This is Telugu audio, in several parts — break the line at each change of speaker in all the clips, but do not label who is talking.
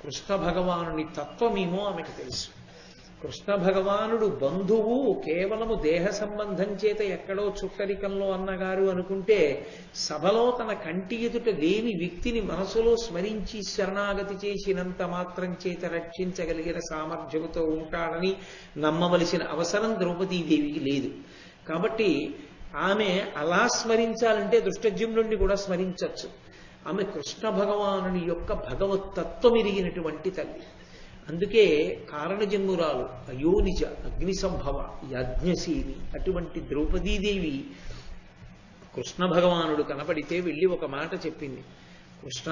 కృష్ణ భగవానుని తత్వమేమో ఆమెకు తెలుసు. కృష్ణ భగవానుడు బంధువు కేవలము దేహ సంబంధం చేత ఎక్కడో చుట్టరికంలో అన్నగారు అనుకుంటే, సభలో తన కంటి ఎదుట లేని వ్యక్తిని మనసులో స్మరించి శరణాగతి చేసినంత మాత్రం చేత రక్షించగలిగిన సామర్థ్యముతో ఉంటాడని నమ్మవలసిన అవసరం ద్రౌపదీదేవికి లేదు. కాబట్టి ఆమె అలా స్మరించాలంటే దృష్టజ్యుమ్నుడిని కూడా స్మరించవచ్చు. ఆమె కృష్ణ భగవానుని యొక్క భగవత్తత్వం ఎరిగినటువంటి తల్లి. అందుకే కారణజన్మురాలు, అయోనిజ, అగ్ని సంభవ, యజ్ఞశీలి అటువంటి ద్రౌపదీదేవి కృష్ణ భగవానుడు కనపడితే వెళ్ళి ఒక మాట చెప్పింది. కృష్ణ,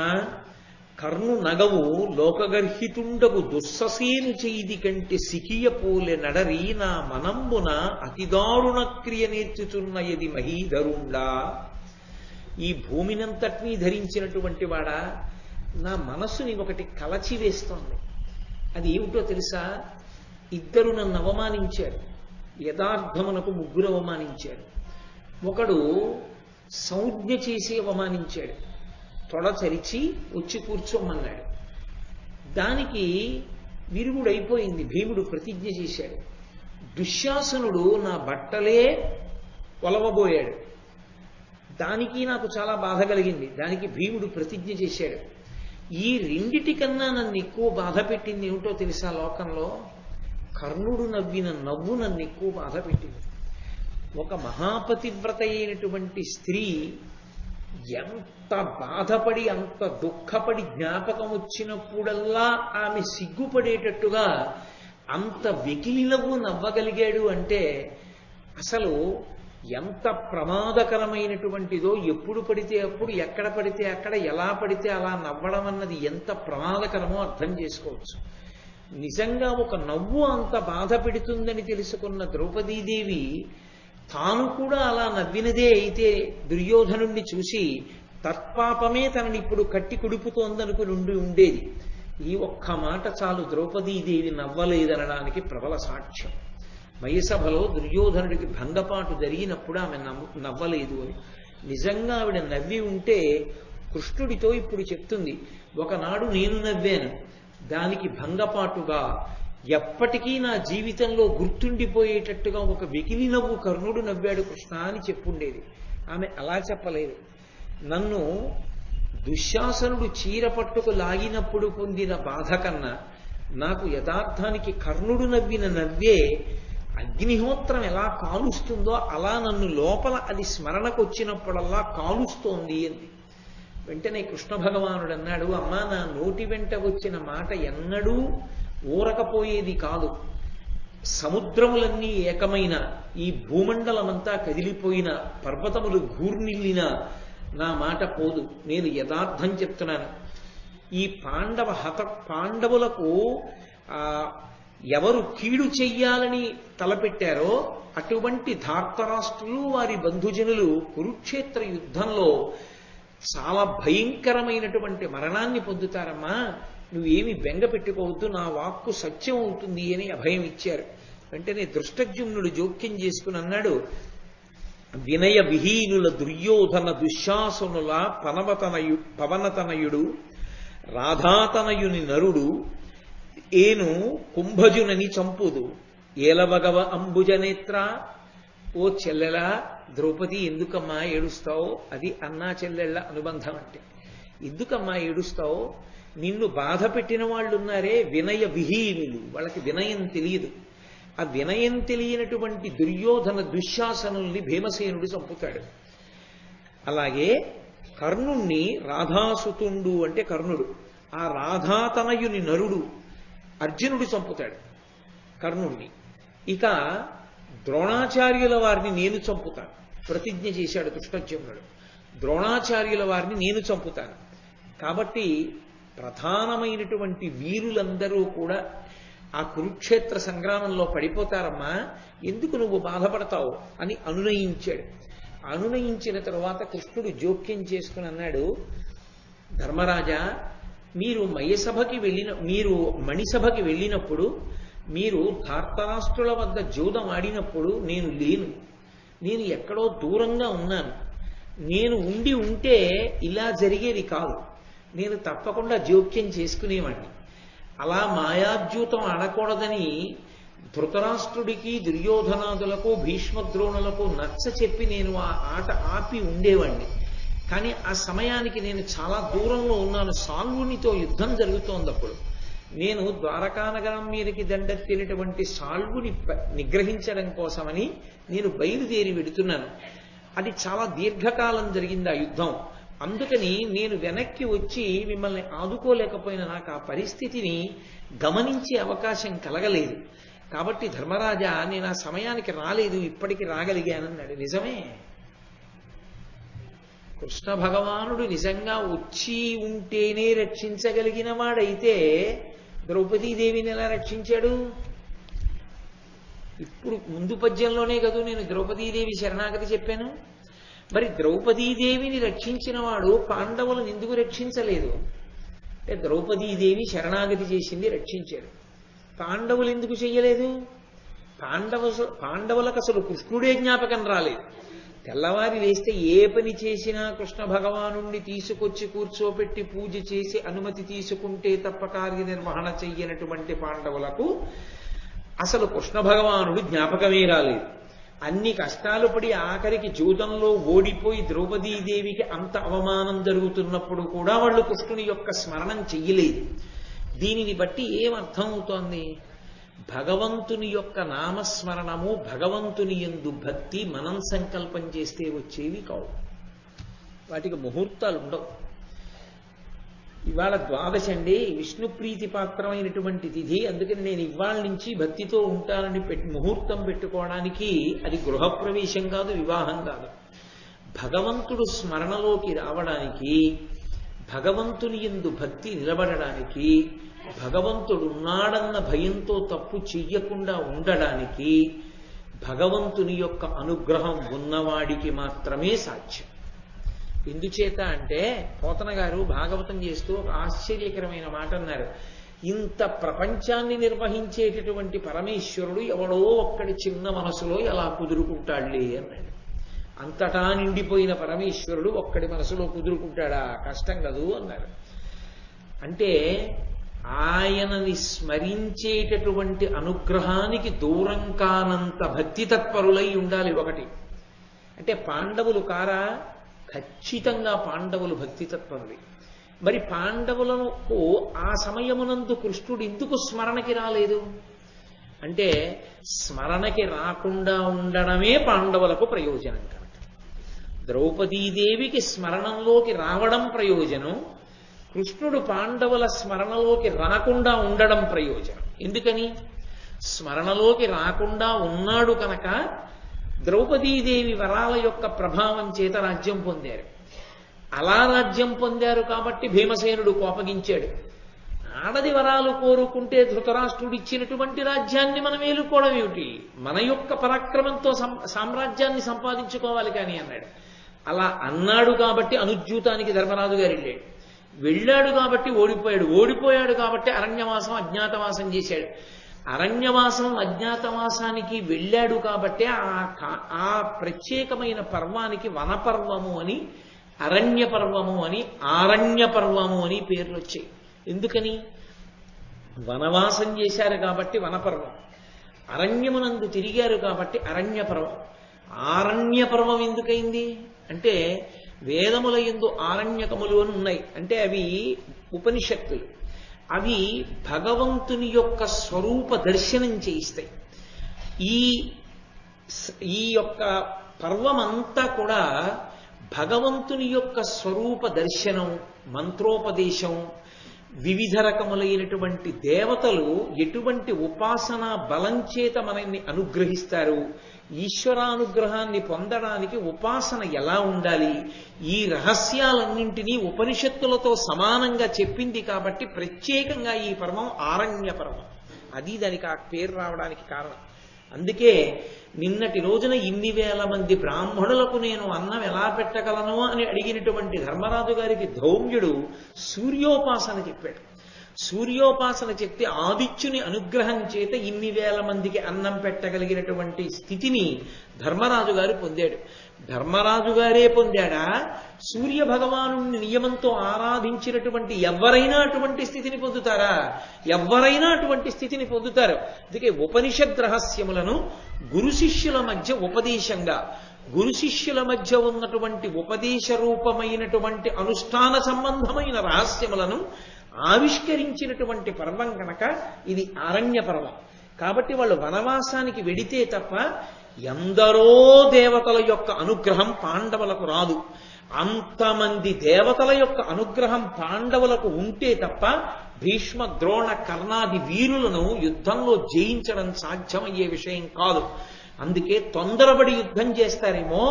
కర్ణు నగవు లోకగర్హితుండగు దుస్ససేను చేయిది కంటే సికియ పోలె నడరి నా మనంబున అతిదారుణ క్రియ నేర్చుచున్న యది మహీధరుండా. ఈ భూమినంతటినీ ధరించినటువంటి వాడా, నా మనస్సుని ఒకటి కలచి వేస్తోంది. అది ఏమిటో తెలుసా? ఇద్దరు నన్ను అవమానించారు. యథార్థమునకు ముగ్గురు అవమానించారు. ఒకడు సంజ్ఞ చేసి అవమానించాడు. తొడ చరిచి వచ్చి కూర్చోమన్నాడు. దానికి విరుగుడైపోయింది. భీముడు ప్రతిజ్ఞ చేశాడు. దుశ్శాసనుడు నా బట్టలే ఒలవబోయాడు. దానికి నాకు చాలా బాధ కలిగింది. దానికి భీముడు ప్రతిజ్ఞ చేశాడు. ఈ రెండిటికన్నా నన్ను ఎక్కువ బాధ పెట్టింది ఏమిటో తెలుసా? లోకంలో కర్ణుడు నవ్విన నవ్వు నన్ను ఎక్కువ బాధ పెట్టింది. ఒక మహాపతివ్రత అయినటువంటి స్త్రీ ఎంత బాధపడి, అంత దుఃఖపడి జ్ఞాపకం వచ్చినప్పుడల్లా ఆమె సిగ్గుపడేటట్టుగా అంత వెకిలి నవ్వు నవ్వగలిగాడు అంటే అసలు ఎంత ప్రమాదకరమైనటువంటిదో. ఎప్పుడు పడితే అప్పుడు, ఎక్కడ పడితే అక్కడ, ఎలా పడితే అలా నవ్వడం అన్నది ఎంత ప్రమాదకరమో అర్థం చేసుకోవచ్చు. నిజంగా ఒక నవ్వు అంత బాధ పెడుతుందని తెలుసుకున్న ద్రౌపదీదేవి తాను కూడా అలా నవ్వినదే అయితే దుర్యోధనుణ్ణి చూసి తత్పాపమే తనని ఇప్పుడు కట్టి కుడుపుతోందనుకుని ఉండేది. ఈ ఒక్క మాట చాలు ద్రౌపదీదేవి నవ్వలేదనడానికి ప్రబల సాక్ష్యం. మయసభలో దుర్యోధనుడికి భంగపాటు జరిగినప్పుడు ఆమె నవ్వలేదు అని. నిజంగా ఆవిడ నవ్వి ఉంటే కృష్ణుడితో ఇప్పుడు చెప్తుంది, ఒకనాడు నేను నవ్వాను, దానికి భంగపాటుగా ఎప్పటికీ నా జీవితంలో గుర్తుండిపోయేటట్టుగా ఒక వెకిలి నవ్వు కర్ణుడు నవ్వాడు కృష్ణ అని చెప్పుండేది. ఆమె అలా చెప్పలేదు. నన్ను దుశ్శాసనుడు చీర పట్టుకు లాగినప్పుడు పొందిన బాధ కన్నా నాకు యథార్థానికి కర్ణుడు నవ్విన నవ్వే అగ్నిహోత్రం ఎలా కాలుస్తుందో అలా నన్ను లోపల అది స్మరణకు వచ్చినప్పుడల్లా కాలుస్తోంది అంది. వెంటనే కృష్ణ భగవానుడు అన్నాడు, అమ్మా, నా నోటి వెంట వచ్చిన మాట ఎన్నడూ ఊరకపోయేది కాదు. సముద్రములన్నీ ఏకమైన, ఈ భూమండలమంతా కదిలిపోయిన, పర్వతములు ఘూర్నిల్లిన నా మాట పోదు. నేను యథార్థం చెప్తున్నాను. ఈ పాండవులకు ఎవరు కీడు చెయ్యాలని తలపెట్టారో అటువంటి ధార్తరాష్ట్రులు, వారి బంధుజనులు కురుక్షేత్ర యుద్ధంలో చాలా భయంకరమైనటువంటి మరణాన్ని పొందుతారమ్మా. నువ్వేమి బెంగ పెట్టుకోవద్దు, నా వాక్కు సత్యం అవుతుంది అని అభయం ఇచ్చారు. వెంటనే దృష్టజ్యుమ్నుడు జోక్యం చేసుకుని అన్నాడు, వినయ విహీనుల దుర్యోధన దుశ్శాసనుల పవనతనయుడు రాధాతనయుని నరుడు ఏను కుంభజునని చంపుదు ఏలవగవ అంబుజనేత్ర. ఓ చెల్లెలా ద్రౌపది, ఎందుకమ్మా ఏడుస్తావు? అది అన్నా చెల్లెళ్ళ అనుబంధం అంటే. ఎందుకమ్మా ఏడుస్తావు? నిన్ను బాధ పెట్టిన వాళ్ళు ఉన్నారే వినయ విహీనులు, వాళ్ళకి వినయం తెలియదు. ఆ వినయం తెలియనటువంటి దుర్యోధన దుశ్శాసనుల్ని భీమసేనుడు చంపుతాడు. అలాగే కర్ణుణ్ణి రాధాసుతుండు అంటే కర్ణుడు, ఆ రాధాతనయుని నరుడు అర్జునుడు చంపుతాడు కర్ణుణ్ణి. ఇక ద్రోణాచార్యుల వారిని నేను చంపుతాను ప్రతిజ్ఞ చేశాడు కృష్ణజ్యుమ్నుడు. ద్రోణాచార్యుల వారిని నేను చంపుతాను. కాబట్టి ప్రధానమైనటువంటి వీరులందరూ కూడా ఆ కురుక్షేత్ర సంగ్రామంలో పడిపోతారమ్మా, ఎందుకు నువ్వు బాధపడతావు అని అనునయించాడు. అనునయించిన తరువాత కృష్ణుడు జోక్యం చేసుకుని అన్నాడు, ధర్మరాజా, మీరు మణిసభకి వెళ్ళినప్పుడు, మీరు ధార్తరాష్ట్రుల వద్ద జూదం ఆడినప్పుడు నేను లేను. నేను ఎక్కడో దూరంగా ఉన్నాను. నేను ఉంటే ఇలా జరిగేది కాదు. నేను తప్పకుండా జోక్యం చేసుకునేవాడిని. అలా మాయాద్యూతం ఆడకూడదని ధృతరాష్ట్రుడికి దుర్యోధనాదులకు భీష్మద్రోణులకు నచ్చ చెప్పి నేను ఆ ఆట ఆపి ఉండేవాణ్ణి. కానీ ఆ సమయానికి నేను చాలా దూరంలో ఉన్నాను. సాల్వునితో యుద్ధం జరుగుతోంది. అప్పుడు నేను ద్వారకానగరం మీదకి దండెత్తినటువంటి సాల్వుని నిగ్రహించడం కోసమని నేను బయలుదేరి వెడుతున్నాను. అది చాలా దీర్ఘకాలం జరిగింది ఆ యుద్ధం. అందుకని నేను వెనక్కి వచ్చి మిమ్మల్ని ఆదుకోలేకపోయినా నాకు ఆ పరిస్థితిని గమనించే అవకాశం కలగలేదు. కాబట్టి ధర్మరాజా, నేను ఆ సమయానికి రాలేదు, ఇప్పటికి రాగలిగానన్నాడు. నిజమే, కృష్ణ భగవానుడు నిజంగా వచ్చి ఉంటేనే రక్షించగలిగిన వాడైతే ద్రౌపదీదేవిని ఎలా రక్షించాడు? ఇప్పుడు ముందు పద్యంలోనే కదూ నేను ద్రౌపదీదేవి శరణాగతి చెప్పాను. మరి ద్రౌపదీదేవిని రక్షించిన వాడు పాండవులను ఎందుకు రక్షించలేదు? అంటే ద్రౌపదీదేవి శరణాగతి చేసింది, రక్షించాడు. పాండవులు ఎందుకు చెయ్యలేదు? పాండవులకు అసలు కృష్ణుడే జ్ఞాపకం రాలేదు. తెల్లవారి లేస్తే ఏ పని చేసినా కృష్ణ భగవానుణ్ణి తీసుకొచ్చి కూర్చోపెట్టి పూజ చేసి అనుమతి తీసుకుంటే తప్ప కార్యనిర్వహణ చెయ్యనటువంటి పాండవులకు అసలు కృష్ణ భగవానుడు జ్ఞాపకమే రాలేదు. అన్ని కష్టాలు పడి ఆఖరికి జూదంలో ఓడిపోయి ద్రౌపదీదేవికి అంత అవమానం జరుగుతున్నప్పుడు కూడా వాళ్ళు కృష్ణుని యొక్క స్మరణం చెయ్యలేదు. దీనిని బట్టి ఏమర్థం అవుతోంది? భగవంతుని యొక్క నామస్మరణము, భగవంతుని యందు భక్తి మనం సంకల్పం చేస్తే వచ్చేవి కావు. వాటికి ముహూర్తాలు ఉండవు. ఇవాళ ద్వాదశి అండి, విష్ణు ప్రీతి పాత్రమైనటువంటి తిథి. అందుకని నేను ఇవాళ నుంచి భక్తితో ఉంటానని ముహూర్తం పెట్టుకోవడానికి అది గృహప్రవేశం కాదు, వివాహం కాదు. భగవంతుడు స్మరణలోకి రావడానికి, భగవంతుని యందు భక్తి నిలబడడానికి, భగవంతుడున్నాడన్న భయంతో తప్పు చెయ్యకుండా ఉండడానికి భగవంతుని యొక్క అనుగ్రహం ఉన్నవాడికి మాత్రమే సాధ్యం. ఎందుచేత అంటే పోతన గారు భాగవతం చేస్తూ ఒక ఆశ్చర్యకరమైన మాట అన్నారు. ఇంత ప్రపంచాన్ని నిర్వహించేటటువంటి పరమేశ్వరుడు ఎవడో ఒక్కడి చిన్న మనసులో ఎలా కుదురుకుంటాడులే అన్నాడు. అంతటా నిండిపోయిన పరమేశ్వరుడు ఒక్కడి మనసులో కుదురుకుంటాడా? కష్టం కదూ అన్నారు. అంటే ఆయనని స్మరించేటటువంటి అనుగ్రహానికి దూరం కానంత భక్తి తత్పరులై ఉండాలి. ఒకటి అంటే పాండవులు కారా? ఖచ్చితంగా పాండవులు భక్తి తత్పరులే. మరి పాండవులకు ఆ సమయమునందు కృష్ణుడు ఎందుకు స్మరణకి రాలేదు అంటే స్మరణకి రాకుండా ఉండడమే పాండవులకు ప్రయోజనం కనుక. ద్రౌపదీదేవికి స్మరణంలోకి రావడం ప్రయోజనం, కృష్ణుడు పాండవుల స్మరణలోకి రాకుండా ఉండడం ప్రయోజనం. ఎందుకని? స్మరణలోకి రాకుండా ఉన్నాడు కనుక ద్రౌపదీదేవి వరాల యొక్క ప్రభావం చేత రాజ్యం పొందారు. అలా రాజ్యం పొందారు కాబట్టి భీమసేనుడు కోపగించాడు. ఆడది వరాలు కోరుకుంటే ధృతరాష్ట్రుడు ఇచ్చినటువంటి రాజ్యాన్ని మనం ఏలుకోవడం ఏమిటి? మన యొక్క పరాక్రమంతో సామ్రాజ్యాన్ని సంపాదించుకోవాలి కానీ అన్నాడు. అలా అన్నాడు కాబట్టి అనుజ్యూతానికి ధర్మరాజు గారు వెళ్ళాడు కాబట్టి ఓడిపోయాడు కాబట్టి అరణ్యవాసం అజ్ఞాతవాసం చేశాడు. అరణ్యవాసం అజ్ఞాతవాసానికి వెళ్ళాడు కాబట్టి ఆ ప్రత్యేకమైన పర్వానికి వనపర్వము అని, అరణ్య పర్వము అని, ఆరణ్య పర్వము అని పేర్లు వచ్చాయి. ఎందుకని? వనవాసం చేశారు కాబట్టి వనపర్వం, అరణ్యమునందు తిరిగారు కాబట్టి అరణ్య పర్వం. ఆరణ్య పర్వం ఎందుకైంది అంటే వేదముల యందు ఆరణ్యకములు అని ఉన్నాయి. అంటే అవి ఉపనిషత్తులు. అవి భగవంతుని యొక్క స్వరూప దర్శనం చేయిస్తాయి. ఈ యొక్క పర్వమంతా కూడా భగవంతుని యొక్క స్వరూప దర్శనం, మంత్రోపదేశం, వివిధ రకములైనటువంటి దేవతలు ఎటువంటి ఉపాసనా బలం చేత మనల్ని అనుగ్రహిస్తారు, ఈశ్వరానుగ్రహాన్ని పొందడానికి ఉపాసన ఎలా ఉండాలి, ఈ రహస్యాలన్నింటినీ ఉపనిషత్తులతో సమానంగా చెప్పింది కాబట్టి ప్రత్యేకంగా ఈ పర్వం ఆరణ్య పర్వం. అది దానికి ఆ పేరు రావడానికి కారణం. అందుకే నిన్నటి రోజున ఇన్ని వేల మంది బ్రాహ్మణులకు నేను అన్నం ఎలా పెట్టగలను అని అడిగినటువంటి ధర్మరాజు గారికి ధౌమ్యుడు సూర్యోపాసన చెప్పాడు. సూర్యోపాసన చెప్తే ఆదిత్యుని అనుగ్రహం చేత ఇన్ని వేల మందికి అన్నం పెట్టగలిగినటువంటి స్థితిని ధర్మరాజు గారు పొందాడు. ధర్మరాజు గారే పొందాడా? సూర్య భగవాను నియమంతో ఆరాధించినటువంటి ఎవరైనా అటువంటి స్థితిని పొందుతారా? ఎవరైనా అటువంటి స్థితిని పొందుతారు. అందుకే ఉపనిషద్ రహస్యములను గురు శిష్యుల మధ్య ఉపదేశంగా, గురు శిష్యుల మధ్య ఉన్నటువంటి ఉపదేశ రూపమైనటువంటి అనుష్ఠాన సంబంధమైన రహస్యములను ఆవిష్కరించినటువంటి పర్వం కనుక ఇది అరణ్య పర్వం. కాబట్టి వాళ్ళు వనవాసానికి వెడితే తప్ప ఎందరో దేవతల యొక్క అనుగ్రహం పాండవులకు రాదు. అంతమంది దేవతల యొక్క అనుగ్రహం పాండవులకు ఉంటే తప్ప భీష్మ, ద్రోణ, కర్ణాది వీరులను యుద్ధంలో జయించడం సాధ్యమయ్యే విషయం కాదు. అందుకే తొందరపడి యుద్ధం చేస్తారేమో,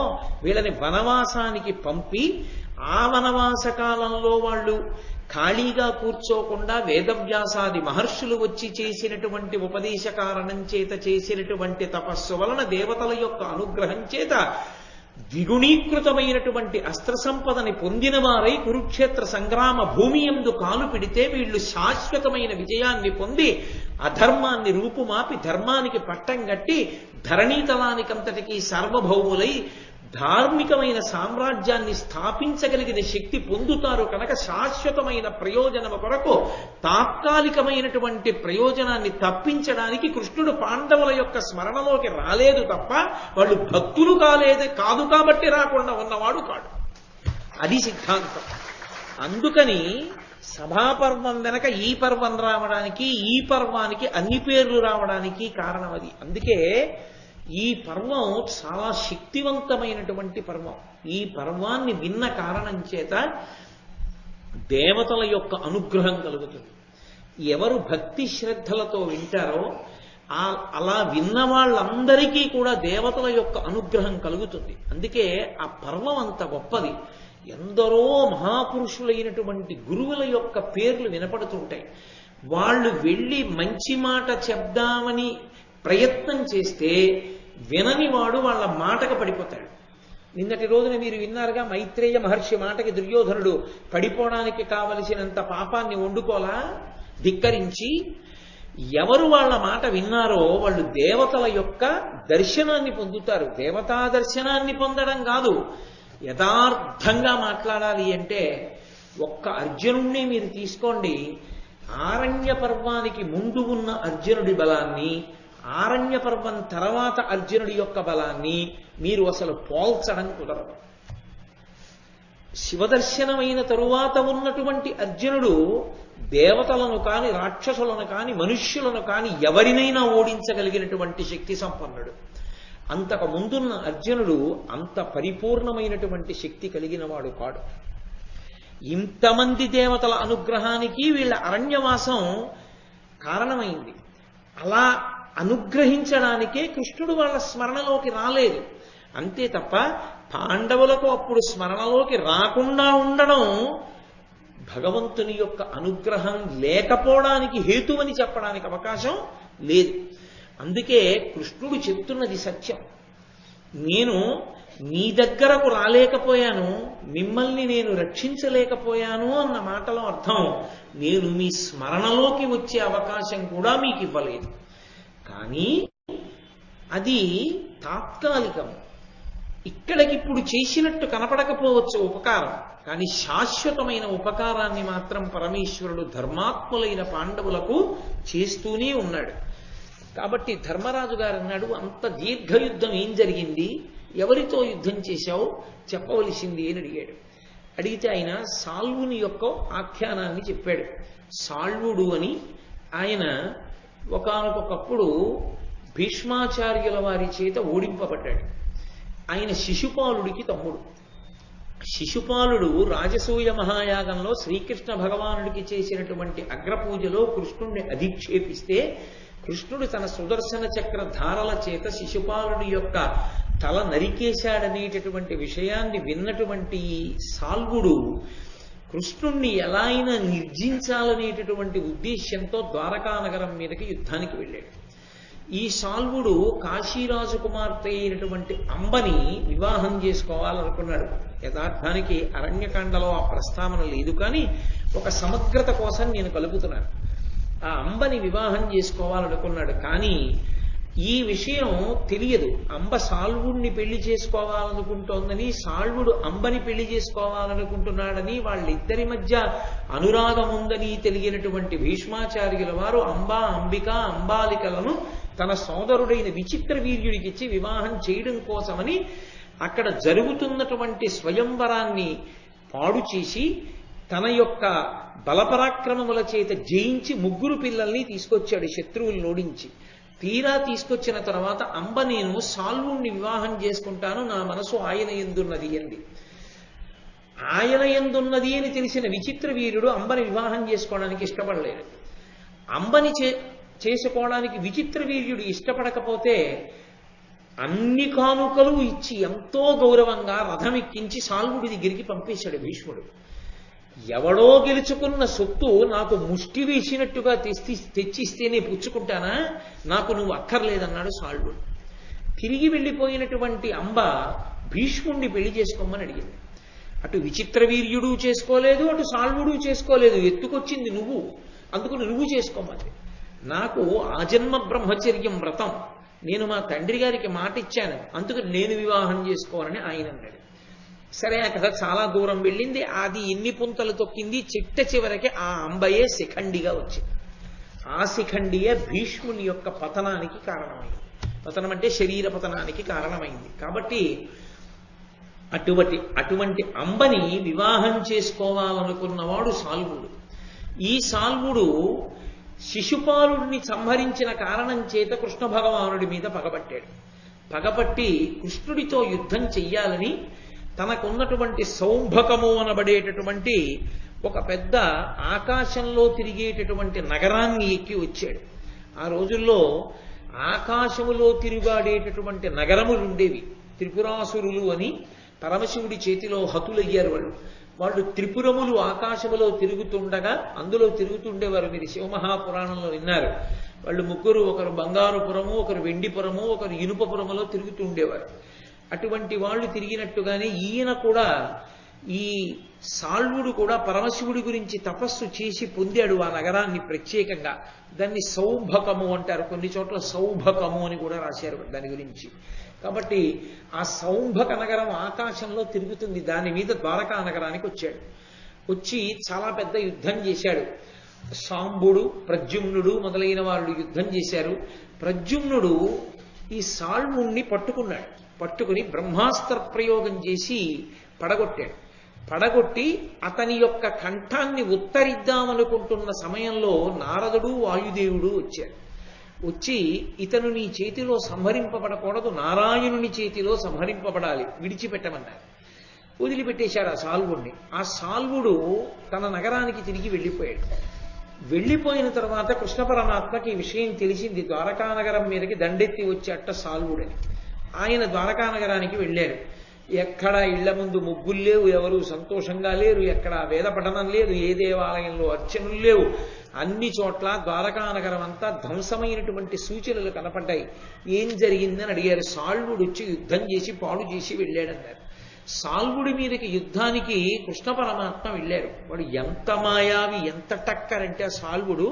వీళ్ళని వనవాసానికి పంపి ఆ వనవాస కాలంలో వాళ్ళు ఖాళీగా కూర్చోకుండా వేదవ్యాసాది మహర్షులు వచ్చి చేసినటువంటి ఉపదేశ కారణం చేత చేసినటువంటి తపస్సు వలన దేవతల యొక్క అనుగ్రహం చేత ద్విగుణీకృతమైనటువంటి అస్త్ర సంపదని పొందిన వారై కురుక్షేత్ర సంగ్రామ భూమి యందు కాలు పెడితే వీళ్ళు శాశ్వతమైన విజయాన్ని పొంది అధర్మాన్ని రూపుమాపి ధర్మానికి పట్టం కట్టి ధరణీతలానికంతటికీ సార్వభౌములై ధార్మికమైన సామ్రాజ్యాన్ని స్థాపించగలిగిన శక్తి పొందుతారు కనుక శాశ్వతమైన ప్రయోజనం కొరకు తాత్కాలికమైనటువంటి ప్రయోజనాన్ని తప్పించడానికి కృష్ణుడు పాండవుల యొక్క స్మరణలోకి రాలేదు తప్ప వాళ్ళు భక్తులు కాదు కాబట్టి రాకుండా ఉన్నవాడు కాడు. అది సిద్ధాంతం. అందుకని సభాపర్వం వెనక ఈ పర్వం రావడానికి, ఈ పర్వానికి అన్ని పేర్లు రావడానికి కారణం అది. అందుకే ఈ పర్వం చాలా శక్తివంతమైనటువంటి పర్వం. ఈ పర్వాన్ని విన్న కారణం చేత దేవతల యొక్క అనుగ్రహం కలుగుతుంది. ఎవరు భక్తి శ్రద్ధలతో వింటారో అలా విన్న వాళ్ళందరికీ కూడా దేవతల యొక్క అనుగ్రహం కలుగుతుంది. అందుకే ఆ పర్వం అంత గొప్పది. ఎందరో మహాపురుషులైనటువంటి గురువుల యొక్క పేర్లు వినపడుతుంటాయి. వాళ్ళు వెళ్ళి మంచి మాట చెప్దామని ప్రయత్నం చేస్తే వినని వాడు వాళ్ళ మాటకు పడిపోతాడు. నిన్నటి రోజున మీరు విన్నారుగా, మైత్రేయ మహర్షి మాటకి దుర్యోధనుడు పడిపోవడానికి కావలసినంత పాపాన్ని వండుకోలా ధిక్కరించి. ఎవరు వాళ్ళ మాట విన్నారో వాళ్ళు దేవతల యొక్క దర్శనాన్ని పొందుతారు. దేవతా దర్శనాన్ని పొందడం కాదు, యథార్థంగా మాట్లాడాలి అంటే ఒక్క అర్జునుణ్ణి మీరు తీసుకోండి. ఆరణ్య పర్వానికి ముందు ఉన్న అర్జునుడి బలాన్ని, ఆరణ్య పర్వం తర్వాత అర్జునుడి యొక్క బలాన్ని మీరు అసలు పోల్చడం కుదరదు. శివదర్శనమైన తరువాత ఉన్నటువంటి అర్జునుడు దేవతలను కాని, రాక్షసులను కాని, మనుష్యులను కాని ఎవరినైనా ఓడించగలిగినటువంటి శక్తి సంపన్నుడు. అంతకు ముందున్న అర్జునుడు అంత పరిపూర్ణమైనటువంటి శక్తి కలిగిన వాడు కాడు. ఇంతమంది దేవతల అనుగ్రహానికి వీళ్ళ అరణ్యవాసం కారణమైంది. అలా అనుగ్రహించడానికే కృష్ణుడు వాళ్ళ స్మరణలోకి రాలేదు. అంతే తప్ప పాండవులకు అప్పుడు స్మరణలోకి రాకుండా ఉండడం భగవంతుని యొక్క అనుగ్రహం లేకపోవడానికి హేతువని చెప్పడానికి అవకాశం లేదు. అందుకే కృష్ణుడు చెప్తున్నది సత్యం. నేను నీ దగ్గరకు రాలేకపోయాను, మిమ్మల్ని నేను రక్షించలేకపోయాను అన్న మాటలో అర్థం నేను మీ స్మరణలోకి వచ్చే అవకాశం కూడా మీకు ఇవ్వలేదు. కానీ అది తాత్కాలికం. ఇక్కడికిప్పుడు చేసినట్టు కనపడకపోవచ్చు ఉపకారం, కానీ శాశ్వతమైన ఉపకారాన్ని మాత్రం పరమేశ్వరుడు ధర్మాత్ములైన పాండవులకు చేస్తూనే ఉన్నాడు. కాబట్టి ధర్మరాజు గారు అన్నాడు, అంత దీర్ఘయుద్ధం ఏం జరిగింది, ఎవరితో యుద్ధం చేశావు చెప్పవలసింది అని అడిగాడు. అడిగితే ఆయన సాల్వుని యొక్క ఆఖ్యానాన్ని చెప్పాడు. సాల్వుడు అని ఆయన ఒకానొకప్పుడు భీష్మాచార్యుల వారి చేత ఓడింపబడ్డాడు. ఆయన శిశుపాలుడికి తమ్ముడు. శిశుపాలుడు రాజసూయ మహాయాగంలో శ్రీకృష్ణ భగవానుడికి చేసినటువంటి అగ్రపూజలో కృష్ణుణ్ణి అధిక్షేపిస్తే కృష్ణుడు తన సుదర్శన చక్ర ధారల చేత శిశుపాలుడి యొక్క తల నరికేశాడనేటటువంటి విషయాన్ని విన్నటువంటి సాల్వుడు కృష్ణుణ్ణి ఎలా అయినా నిర్జించాలనేటటువంటి ఉద్దేశ్యంతో ద్వారకానగరం మీదకి యుద్ధానికి వెళ్ళాడు. ఈ సాల్వుడు కాశీరాజు కుమార్తె అయినటువంటి అంబని వివాహం చేసుకోవాలనుకున్నాడు. యథార్థానికి అరణ్యకాండలో ఆ ప్రస్తావన లేదు, కానీ ఒక సమగ్రత కోసం నేను కలుపుతున్నాను. ఆ అంబని వివాహం చేసుకోవాలనుకున్నాడు. కానీ ఈ విషయం తెలియదు. అంబ సాల్వుడిని పెళ్లి చేసుకోవాలనుకుంటోందని, సాల్వుడు అంబని పెళ్లి చేసుకోవాలనుకుంటున్నాడని, వాళ్ళిద్దరి మధ్య అనురాగం ఉందని తెలియనటువంటి భీష్మాచార్యుల వారు అంబా, అంబిక, అంబాలికలను తన సోదరుడైన విచిత్ర వీర్యుడికిచ్చి వివాహం చేయడం కోసమని అక్కడ జరుగుతున్నటువంటి స్వయంవరాన్ని పాడు చేసి తన యొక్క బలపరాక్రమముల చేత జయించి 3 పిల్లల్ని తీసుకొచ్చాడు శత్రువులు ఓడించి. తీరా తీసుకొచ్చిన తర్వాత అంబ నేను సాల్వుణ్ణి వివాహం చేసుకుంటాను, నా మనసు ఆయన యందున్నది అంది. ఆయన యందున్నది అని తెలిసిన విచిత్ర వీరుడు అంబని వివాహం చేసుకోవడానికి ఇష్టపడలేదు. అంబని చేసుకోవడానికి విచిత్ర వీర్యుడు ఇష్టపడకపోతే అన్ని కానుకలు ఇచ్చి ఎంతో గౌరవంగా రథం ఎక్కించి సాల్వుడి దగ్గరికి పంపేశాడు భీష్ముడు. ఎవడో గెలుచుకున్న సొత్తు నాకు ముష్టి వేసినట్టుగా తెచ్చిస్తేనే పుచ్చుకుంటానా, నాకు నువ్వు అక్కర్లేదన్నాడు సాల్వుడు. తిరిగి వెళ్ళిపోయినటువంటి అంబ భీష్ముడిని పెళ్లి చేసుకోమని అడిగింది. అటు విచిత్ర వీర్యుడు చేసుకోలేదు, అటు సాల్వుడు చేసుకోలేదు. ఎత్తుకొచ్చింది నువ్వు, అందుకు నువ్వు చేసుకోమని. నాకు ఆజన్మ బ్రహ్మచర్యం వ్రతం, నేను మా తండ్రి గారికి మాట ఇచ్చాను, అందుకు నేను వివాహం చేసుకోవాలని ఆయన అన్నాడు. సరే, ఆ కథ చాలా దూరం వెళ్ళింది. అది ఎన్ని పుంతలు తొక్కింది, చిట్ట చివరికి ఆ అంబయే శిఖండిగా వచ్చింది. ఆ శిఖండియే భీష్ముని యొక్క పతనానికి కారణమైంది. పతనం అంటే శరీర పతనానికి కారణమైంది. కాబట్టి అటువంటి అంబని వివాహం చేసుకోవాలనుకున్నవాడు సాల్వుడు. ఈ సాల్వుడు శిశుపాలుడిని సంహరించిన కారణం చేత కృష్ణ భగవానుడి మీద పగబట్టాడు. పగబట్టి కృష్ణుడితో యుద్ధం చెయ్యాలని తనకున్నటువంటి సౌంభకము అనబడేటటువంటి ఒక పెద్ద ఆకాశంలో తిరిగేటటువంటి నగరాన్ని ఎక్కి వచ్చాడు. ఆ రోజుల్లో ఆకాశములో తిరుగాడేటటువంటి నగరములు ఉండేవి. త్రిపురాసురులు అని పరమశివుడి చేతిలో హతులయ్యారు వాళ్ళు త్రిపురములు ఆకాశములో తిరుగుతుండగా అందులో తిరుగుతుండేవారు. మీరు శివమహాపురాణంలో విన్నారు. వాళ్ళు 3, ఒకరు బంగారుపురము, ఒకరు వెండిపురము, ఒకరు ఇనుపపురములో తిరుగుతుండేవారు. అటువంటి వాళ్ళు తిరిగినట్టుగానే ఈయన కూడా, ఈ సాల్వుడు కూడా పరమశివుడి గురించి తపస్సు చేసి పొందాడు ఆ నగరాన్ని ప్రత్యేకంగా. దాన్ని సౌభకము అంటారు, కొన్ని చోట్ల సౌభకము అని కూడా రాశారు దాని గురించి. కాబట్టి ఆ సౌంభక నగరం ఆకాశంలో తిరుగుతుంది. దాని మీద ద్వారకా నగరానికి వచ్చాడు. వచ్చి చాలా పెద్ద యుద్ధం చేశాడు. సాంబుడు, ప్రద్యుమ్నుడు మొదలైన వాళ్ళు యుద్ధం చేశారు. ప్రద్యుమ్నుడు ఈ సాల్వుణ్ణి పట్టుకున్నాడు. పట్టుకుని బ్రహ్మాస్త్ర ప్రయోగం చేసి పడగొట్టాడు. పడగొట్టి అతని యొక్క కంఠాన్ని ఉత్తరిద్దామనుకుంటున్న సమయంలో నారదుడు, వాయుదేవుడు వచ్చారు. వచ్చి ఇతను నీ చేతిలో సంహరింపబడకూడదు, నారాయణుని చేతిలో సంహరింపబడాలి, విడిచిపెట్టమన్నారు. వదిలిపెట్టేశాడు ఆ సాల్వుడిని. ఆ సాల్వుడు తన నగరానికి తిరిగి వెళ్ళిపోయాడు. వెళ్ళిపోయిన తర్వాత కృష్ణ పరమాత్మకి ఈ విషయం తెలిసింది. ద్వారకా నగరం మీదకి దండెత్తి వచ్చేట సాల్వుడని. ఆయన ద్వారకా నగరానికి వెళ్ళారు. ఎక్కడ ఇళ్ల ముందు ముగ్గులు లేవు, ఎవరు సంతోషంగా లేరు, ఎక్కడ వేద పఠనం లేదు, ఏ దేవాలయంలో అర్చనలు లేవు. అన్ని చోట్ల ద్వారకా నగరం అంతా ధ్వంసమైనటువంటి సూచనలు కనపడ్డాయి. ఏం జరిగిందని అడిగారు. సాల్వుడు వచ్చి యుద్ధం చేసి పాడు చేసి వెళ్ళాడన్నారు. సాల్వుడి మీదకి యుద్ధానికి కృష్ణ పరమాత్మ వెళ్ళారు. వాడు ఎంత మాయావి, ఎంత టక్కరంటే ఆ సాల్వుడు,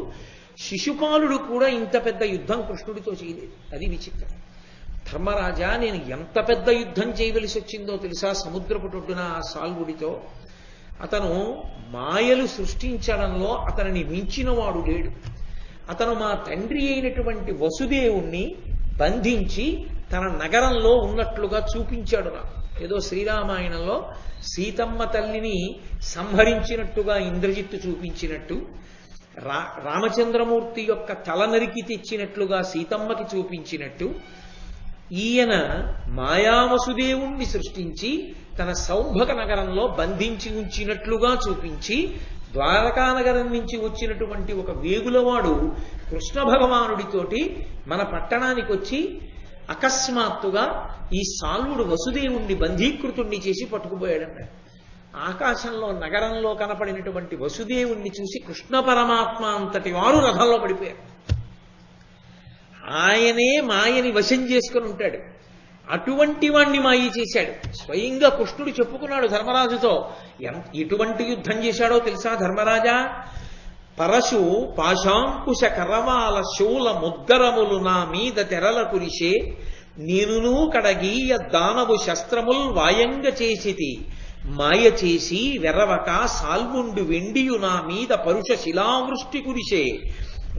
శిశుపాలుడు కూడా ఇంత పెద్ద యుద్ధం కృష్ణుడితో చేయలేదు. అది విచిత్రం. ధర్మరాజా, నేను ఎంత పెద్ద యుద్ధం చేయవలసి వచ్చిందో తెలుసా సముద్రపుటొడ్డున ఆ సాల్వుడితో. అతను మాయలు సృష్టించడంలో అతనిని మించినవాడు లేడు. అతను మా తండ్రి అయినటువంటి వసుదేవుణ్ణి బంధించి తన నగరంలో ఉన్నట్లుగా చూపించాడు నాకు. ఏదో శ్రీరామాయణంలో సీతమ్మ తల్లిని సంహరించినట్టుగా ఇంద్రజిత్తు చూపించినట్టు, రామచంద్రమూర్తి యొక్క తల నరికి తెచ్చినట్లుగా సీతమ్మకి చూపించినట్టు, ఈయన మాయావసుదేవుణ్ణి సృష్టించి తన సౌంభక నగరంలో బంధించి ఉంచినట్లుగా చూపించి, ద్వారకా నగరం నుంచి వచ్చినటువంటి ఒక వేగులవాడు కృష్ణ భగవానుడితోటి మన పట్టణానికి వచ్చి అకస్మాత్తుగా ఈ సాల్వుడు వసుదేవుణ్ణి బంధీకృతుణ్ణి చేసి పట్టుకుపోయాడన్నాడు. ఆకాశంలో నగరంలో కనపడినటువంటి వసుదేవుణ్ణి చూసి కృష్ణ పరమాత్మ అంతటి వారు రథంలో పడిపోయారు. ఆయనే మాయని వశం చేసుకుని ఉంటాడు. అటువంటి వాణ్ణి మాయి చేశాడు. స్వయంగా కృష్ణుడు చెప్పుకున్నాడు ధర్మరాజుతో. ఎటువంటి యుద్ధం చేశాడో తెలుసా ధర్మరాజా? పరశు పాశాంకుశ కరవాల శూల ముద్గరములు నా మీద తెరల కురిసే, నేనును కడగీయ దానవు శస్త్రముల్ వాయంగ చేసితి, మాయ చేసి వెరవక సాల్వుండు వెండియు నా మీద పరుష శిలావృష్టి కురిసే,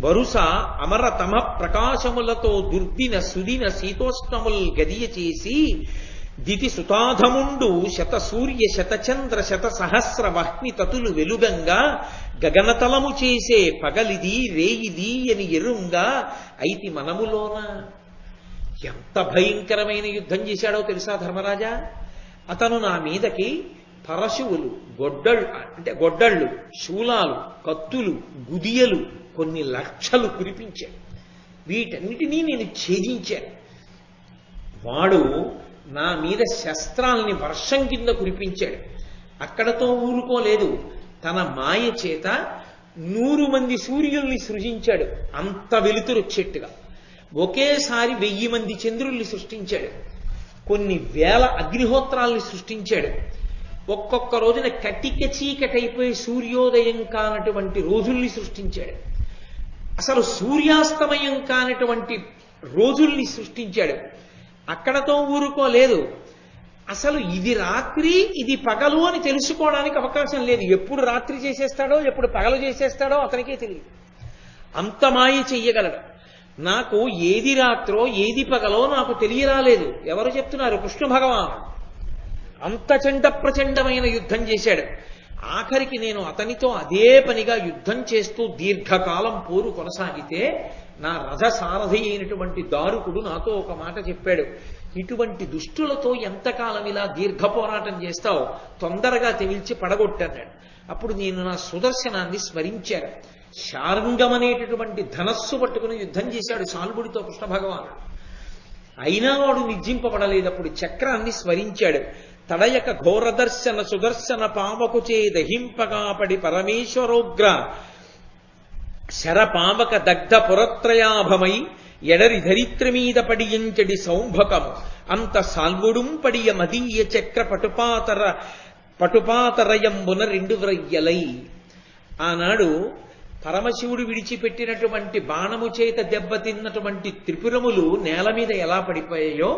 వరుస అమరతమ ప్రకాశములతో దుర్దిన సుదిన శీతోష్ణముల్ గదియ చేసి, దితి సుతాధముండు శత సూర్య శతచంద్ర శత సహస్ర వహ్ని తతులు వెలుగంగా, గగనతలము చేసే పగలిది రేయిది అని ఎరుంగా ఐతి మనములోన. ఎంత భయంకరమైన యుద్ధం చేశాడో తెలుసా ధర్మరాజా? అతను నా మీదకి పరశువులు, గొడ్డళ్ళు, శూలాలు, కత్తులు, గుదియలు కొన్ని లక్షలు కురిపించాడు. వీటన్నిటినీ నేను ఛేదించాను. వాడు నా మీద శస్త్రాల్ని వర్షం కింద కురిపించాడు. అక్కడతో ఊరుకోలేదు. తన మాయ చేత 100 మంది సూర్యుల్ని సృజించాడు. అంత వెలుతురొచ్చేట్టుగా ఒకేసారి 1000 మంది చంద్రుల్ని సృష్టించాడు. కొన్ని వేల అగ్నిహోత్రాల్ని సృష్టించాడు. ఒక్కొక్క రోజున కటిక చీకటైపోయి సూర్యోదయం కానటువంటి రోజుల్ని సృష్టించాడు. అసలు సూర్యాస్తమయం కానటువంటి రోజుల్ని సృష్టించాడు. అక్కడతో ఊరుకోలేదు. అసలు ఇది రాత్రి ఇది పగలు అని తెలుసుకోవడానికి అవకాశం లేదు. ఎప్పుడు రాత్రి చేసేస్తాడో ఎప్పుడు పగలు చేసేస్తాడో అతనికే తెలియదు. అంత మాయ చెయ్యగలడు. నాకు ఏది రాత్రో ఏది పగలో నాకు తెలియరాలేదు. ఎవరు చెప్తున్నారు? కృష్ణ భగవాను. అంత చండ ప్రచండమైన యుద్ధం చేశాడు. ఆఖరికి నేను అతనితో అదే పనిగా యుద్ధం చేస్తూ దీర్ఘకాలం పోరు కొనసాగితే నా రథసారథి అయినటువంటి దారుకుడు నాతో ఒక మాట చెప్పాడు. ఇటువంటి దుష్టులతో ఎంతకాలం ఇలా దీర్ఘ పోరాటం చేస్తావు, తొందరగా తెమిల్చి పడగొట్టన్నాడు. అప్పుడు నేను నా సుదర్శనాన్ని స్మరించాను. శార్ంగమనేటటువంటి ధనస్సు పట్టుకుని యుద్ధం చేశాడు సాల్వుడితో కృష్ణ భగవానుడు. అయినా వాడు నిర్జింపబడలేదు. అప్పుడు చక్రాన్ని స్మరించాడు. తడయక ఘోరదర్శన సుదర్శన పావకు చే దహింపగా పడి పరమేశ్వరోగ్ర శరపావక దగ్ధ పురత్రయాభమై ఎడరి ధరిత్రి మీద పడియంచడి సౌంభకము అంత సాల్వుడుం పడియ మదీయ చక్ర పటుపాతరయంబున 2 వ్రయ్యలై. ఆనాడు పరమశివుడు విడిచిపెట్టినటువంటి బాణము చేత దెబ్బతిన్నటువంటి త్రిపురములు నేల మీద ఎలా పడిపోయాయో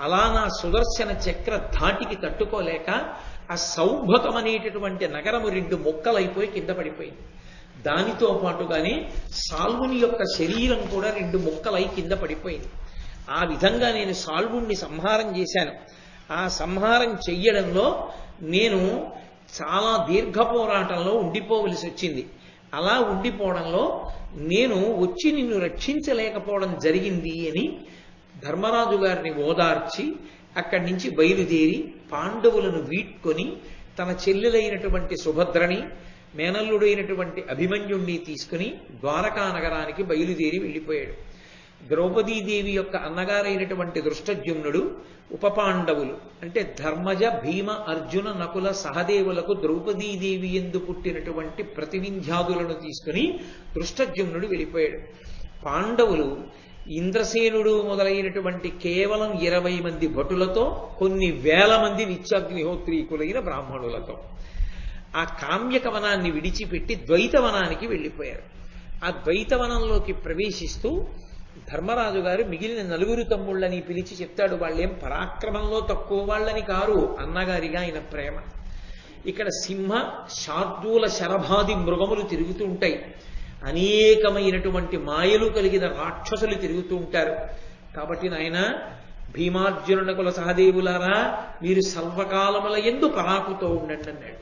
అలా నా సుదర్శన చక్ర ధాటికి తట్టుకోలేక ఆ సౌంభకం అనేటటువంటి నగరము 2 ముక్కలైపోయి కింద పడిపోయింది. దానితో పాటుగానే సాల్వుని యొక్క శరీరం కూడా 2 ముక్కలై కింద పడిపోయింది. ఆ విధంగా నేను సాల్వుణ్ణి సంహారం చేశాను. ఆ సంహారం చెయ్యడంలో నేను చాలా దీర్ఘ పోరాటంలో ఉండిపోవలసి వచ్చింది. అలా ఉండిపోవడంలో నేను వచ్చి నిన్ను రక్షించలేకపోవడం జరిగింది అని ధర్మరాజు గారిని ఓదార్చి అక్కడి నుంచి బయలుదేరి పాండవులను వీడ్కొని తన చెల్లెలైనటువంటి సుభద్రని మేనల్లుడైనటువంటి అభిమన్యుణ్ణి తీసుకుని ద్వారకా నగరానికి బయలుదేరి వెళ్ళిపోయాడు. ద్రౌపదీదేవి యొక్క అన్నగారైనటువంటి దృష్టద్యుమ్నుడు ఉపపాండవులు అంటే ధర్మజ భీమ అర్జున నకుల సహదేవులకు ద్రౌపదీదేవి యందు పుట్టినటువంటి ప్రతివింధ్యాదులను తీసుకుని దృష్టద్యుమ్నుడు వెళ్ళిపోయాడు. పాండవులు ఇంద్రసేనుడు మొదలైనటువంటి కేవలం 20 మంది భటులతో కొన్ని వేల మంది నిత్యాగ్నిహోత్రీకులైన బ్రాహ్మణులతో ఆ కామ్యకవనాన్ని విడిచిపెట్టి ద్వైతవనానికి వెళ్ళిపోయారు. ఆ ద్వైతవనంలోకి ప్రవేశిస్తూ ధర్మరాజు గారు మిగిలిన 4 తమ్ముళ్ళని పిలిచి చెప్తాడు. వాళ్ళేం పరాక్రమంలో తక్కువ వాళ్ళని కారు, అన్నగారిగా ఆయన ప్రేమ. ఇక్కడ సింహ శార్దూల శరభాది మృగములు తిరుగుతూ ఉంటాయి. అనేకమైనటువంటి మాయలు కలిగిన రాక్షసులు తిరుగుతూ ఉంటారు. కాబట్టి నాయన భీమార్జునునకుల సహదేవులారా మీరు సర్వకాలముల యందు పరాకుతో ఉండండి అన్నాడు.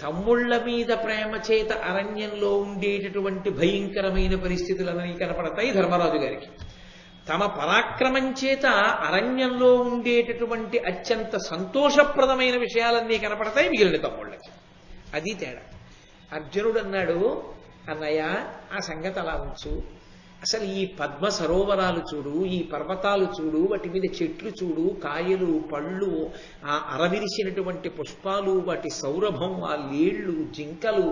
తమ్ముళ్ల మీద ప్రేమ చేత అరణ్యంలో ఉండేటటువంటి భయంకరమైన పరిస్థితులన్నీ కనపడతాయి ధర్మరాజు గారికి. తమ పరాక్రమం చేత అరణ్యంలో ఉండేటటువంటి అత్యంత సంతోషప్రదమైన విషయాలన్నీ కనపడతాయి మిగిలిన తమ్ముళ్ళకి. అది తేడా. అర్జునుడు అన్నాడు, అన్నయ్య ఆ సంగతి అలా ఉంచు, అసలు ఈ పద్మ సరోవరాలు చూడు, ఈ పర్వతాలు చూడు, వాటి మీద చెట్లు చూడు, కాయలు పళ్ళు, ఆ అరవిరిసినటువంటి పుష్పాలు, వాటి సౌరభం, ఆ లేళ్లు జింకలు,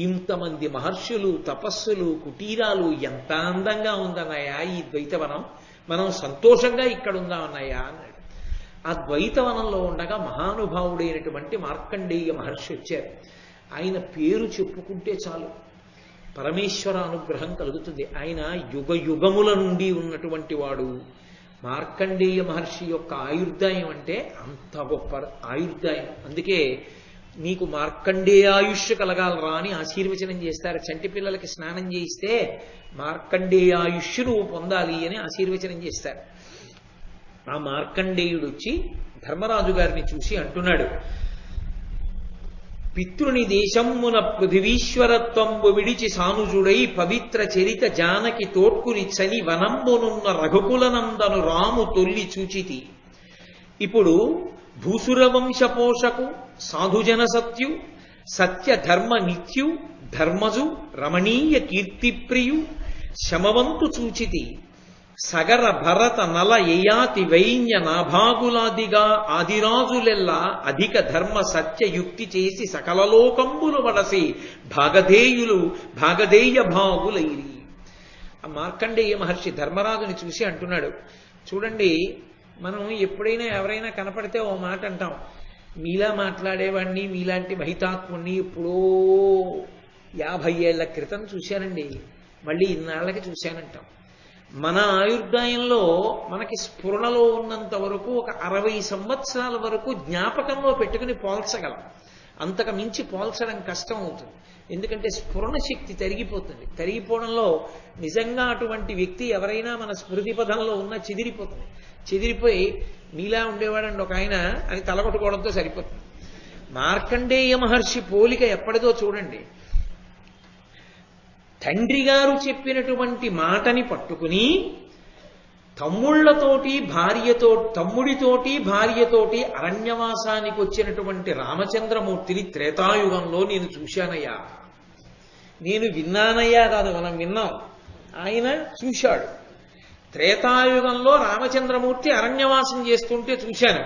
ఇంతమంది మహర్షులు తపస్సులు కుటీరాలు, ఎంత అందంగా ఉందన్నయ్య ఈ ద్వైతవనం, మనం సంతోషంగా ఇక్కడ ఉందాం అన్నయ్య అన్నాడు. ఆ ద్వైతవనంలో ఉండగా మహానుభావుడైనటువంటి మార్కండేయ మహర్షి వచ్చారు. ఆయన పేరు చెప్పుకుంటే చాలు పరమేశ్వర అనుగ్రహం కలుగుతుంది. ఆయన యుగ యుగముల నుండి ఉన్నటువంటి వాడు. మార్కండేయ మహర్షి యొక్క ఆయుర్దాయం అంటే అంత గొప్ప ఆయుర్దాయం. అందుకే నీకు మార్కండేయాయుష్య కలగాలరా అని ఆశీర్వచనం చేస్తారు. చంటి పిల్లలకి స్నానం చేయిస్తే మార్కండేయాయుష్యు నువ్వు పొందాలి అని ఆశీర్వచనం చేస్తారు. ఆ మార్కండేయుడు వచ్చి ధర్మరాజు గారిని చూసి అంటున్నాడు, పితృని దేశమ్మున పృథివీశ్వరత్వంబు విడిచి సానుజుడై పవిత్ర చరిత జానకి తోడ్కుని చని వనంబునున్న రఘుకులనందను రాము తొల్లి చూచితి. ఇప్పుడు భూసురవంశపోషకు సాధుజన సత్యు సత్య ధర్మ నిత్యు ధర్మజు రమణీయ కీర్తిప్రియు శమవంతు చూచితి. సగర భరత నల యయాతి వైన్య నాభాగులాదిగా ఆదిరాజులెల్లా అధిక ధర్మ సత్య యుక్తి చేసి సకలలోకంబులు వడసి భాగధేయ భాగులైరి. ఆ మార్కండేయ మహర్షి ధర్మరాజుని చూసి అంటున్నాడు, చూడండి, మనం ఎప్పుడైనా ఎవరైనా కనపడితే ఓ మాట అంటాం, మీలా మాట్లాడేవాడిని మీలాంటి మహితాత్ముణ్ణి ఎప్పుడో 50 ఏళ్ల క్రితం చూశానండి, మళ్ళీ ఇన్నాళ్ళకి చూశానంటాం. మన ఆయుర్దాయంలో మనకి స్ఫురణలో ఉన్నంత వరకు ఒక 60 సంవత్సరాల వరకు జ్ఞాపకంలో పెట్టుకుని పోల్చగలం. అంతకు మించి పోల్చడం కష్టం అవుతుంది. ఎందుకంటే స్ఫురణ శక్తి తరిగిపోతుంది. తరిగిపోవడంలో నిజంగా అటువంటి వ్యక్తి ఎవరైనా మన స్మృతి పథంలో ఉన్నా చెదిరిపోతుంది. చెదిరిపోయి మీలా ఉండేవాడండి ఒక ఆయన అని తలకొట్టుకోవడంతో సరిపోతుంది. మార్కండేయ మహర్షి పోలిక ఎప్పటిదో చూడండి. తండ్రి గారు చెప్పినటువంటి మాటని పట్టుకుని తమ్ముడితోటి భార్యతోటి అరణ్యవాసానికి వచ్చినటువంటి రామచంద్రమూర్తిని త్రేతాయుగంలో నేను చూశానయ్యా. నేను విన్నానయ్యా కాదు, మనం విన్నాం, ఆయన చూశాడు. త్రేతాయుగంలో రామచంద్రమూర్తి అరణ్యవాసం చేస్తుంటే చూశాను.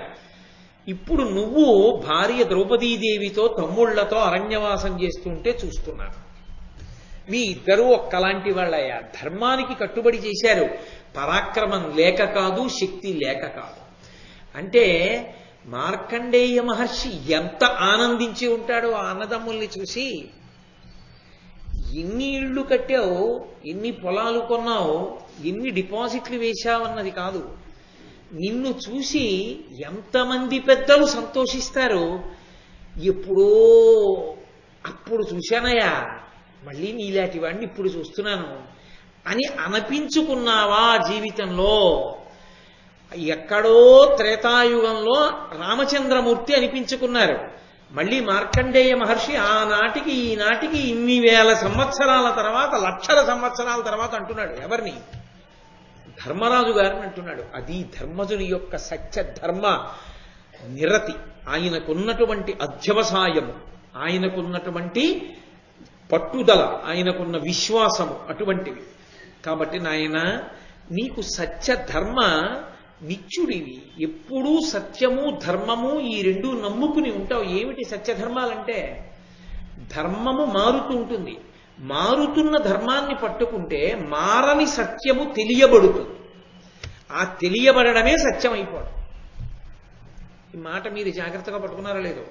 ఇప్పుడు నువ్వు భార్య ద్రౌపదీదేవితో తమ్ముళ్లతో అరణ్యవాసం చేస్తుంటే చూస్తున్నాను. మీ ఇద్దరూ ఒక్కలాంటి వాళ్ళయ్యా. ధర్మానికి కట్టుబడి చేశారు. పరాక్రమం లేక కాదు, శక్తి లేక కాదు. అంటే మార్కండేయ మహర్షి ఎంత ఆనందించి ఉంటాడో ఆ అన్నదమ్ముల్ని చూసి. ఎన్ని ఇళ్ళు కట్టావు, ఎన్ని పొలాలు కొన్నావు, ఎన్ని డిపాజిట్లు వేశావన్నది కాదు, నిన్ను చూసి ఎంతమంది పెద్దలు సంతోషిస్తారు. ఎప్పుడో అప్పుడు చూశానయ్యా, మళ్ళీ నీలాంటి వాడిని ఇప్పుడు చూస్తున్నాను అని అనిపించుకున్నావా జీవితంలో? ఎక్కడో త్రేతాయుగంలో రామచంద్రమూర్తి అనిపించుకున్నారు. మళ్ళీ మార్కండేయ మహర్షి ఆనాటికి ఈనాటికి ఇన్ని వేల సంవత్సరాల తర్వాత, లక్షల సంవత్సరాల తర్వాత అంటున్నాడు. ఎవరిని? ధర్మరాజు గారిని అంటున్నాడు. అది ధర్మజుని యొక్క సత్య ధర్మ నిరతి, ఆయనకున్నటువంటి అధ్యవసాయము, ఆయనకున్నటువంటి పట్టుదల, ఆయనకున్న విశ్వాసము అటువంటివి. కాబట్టి నాయన, నీకు సత్య ధర్మ నిత్యుడివి. ఎప్పుడూ సత్యము ధర్మము ఈ రెండు నమ్ముకుని ఉంటావు. ఏమిటి సత్యధర్మాలంటే? ధర్మము మారుతూ ఉంటుంది. మారుతున్న ధర్మాన్ని పట్టుకుంటే మారని సత్యము తెలియబడుతుంది. ఆ తెలియబడమే సత్యం అయిపోవడం. ఈ మాట మీరు జాగ్రత్తగా పట్టుకున్నారో లేదో.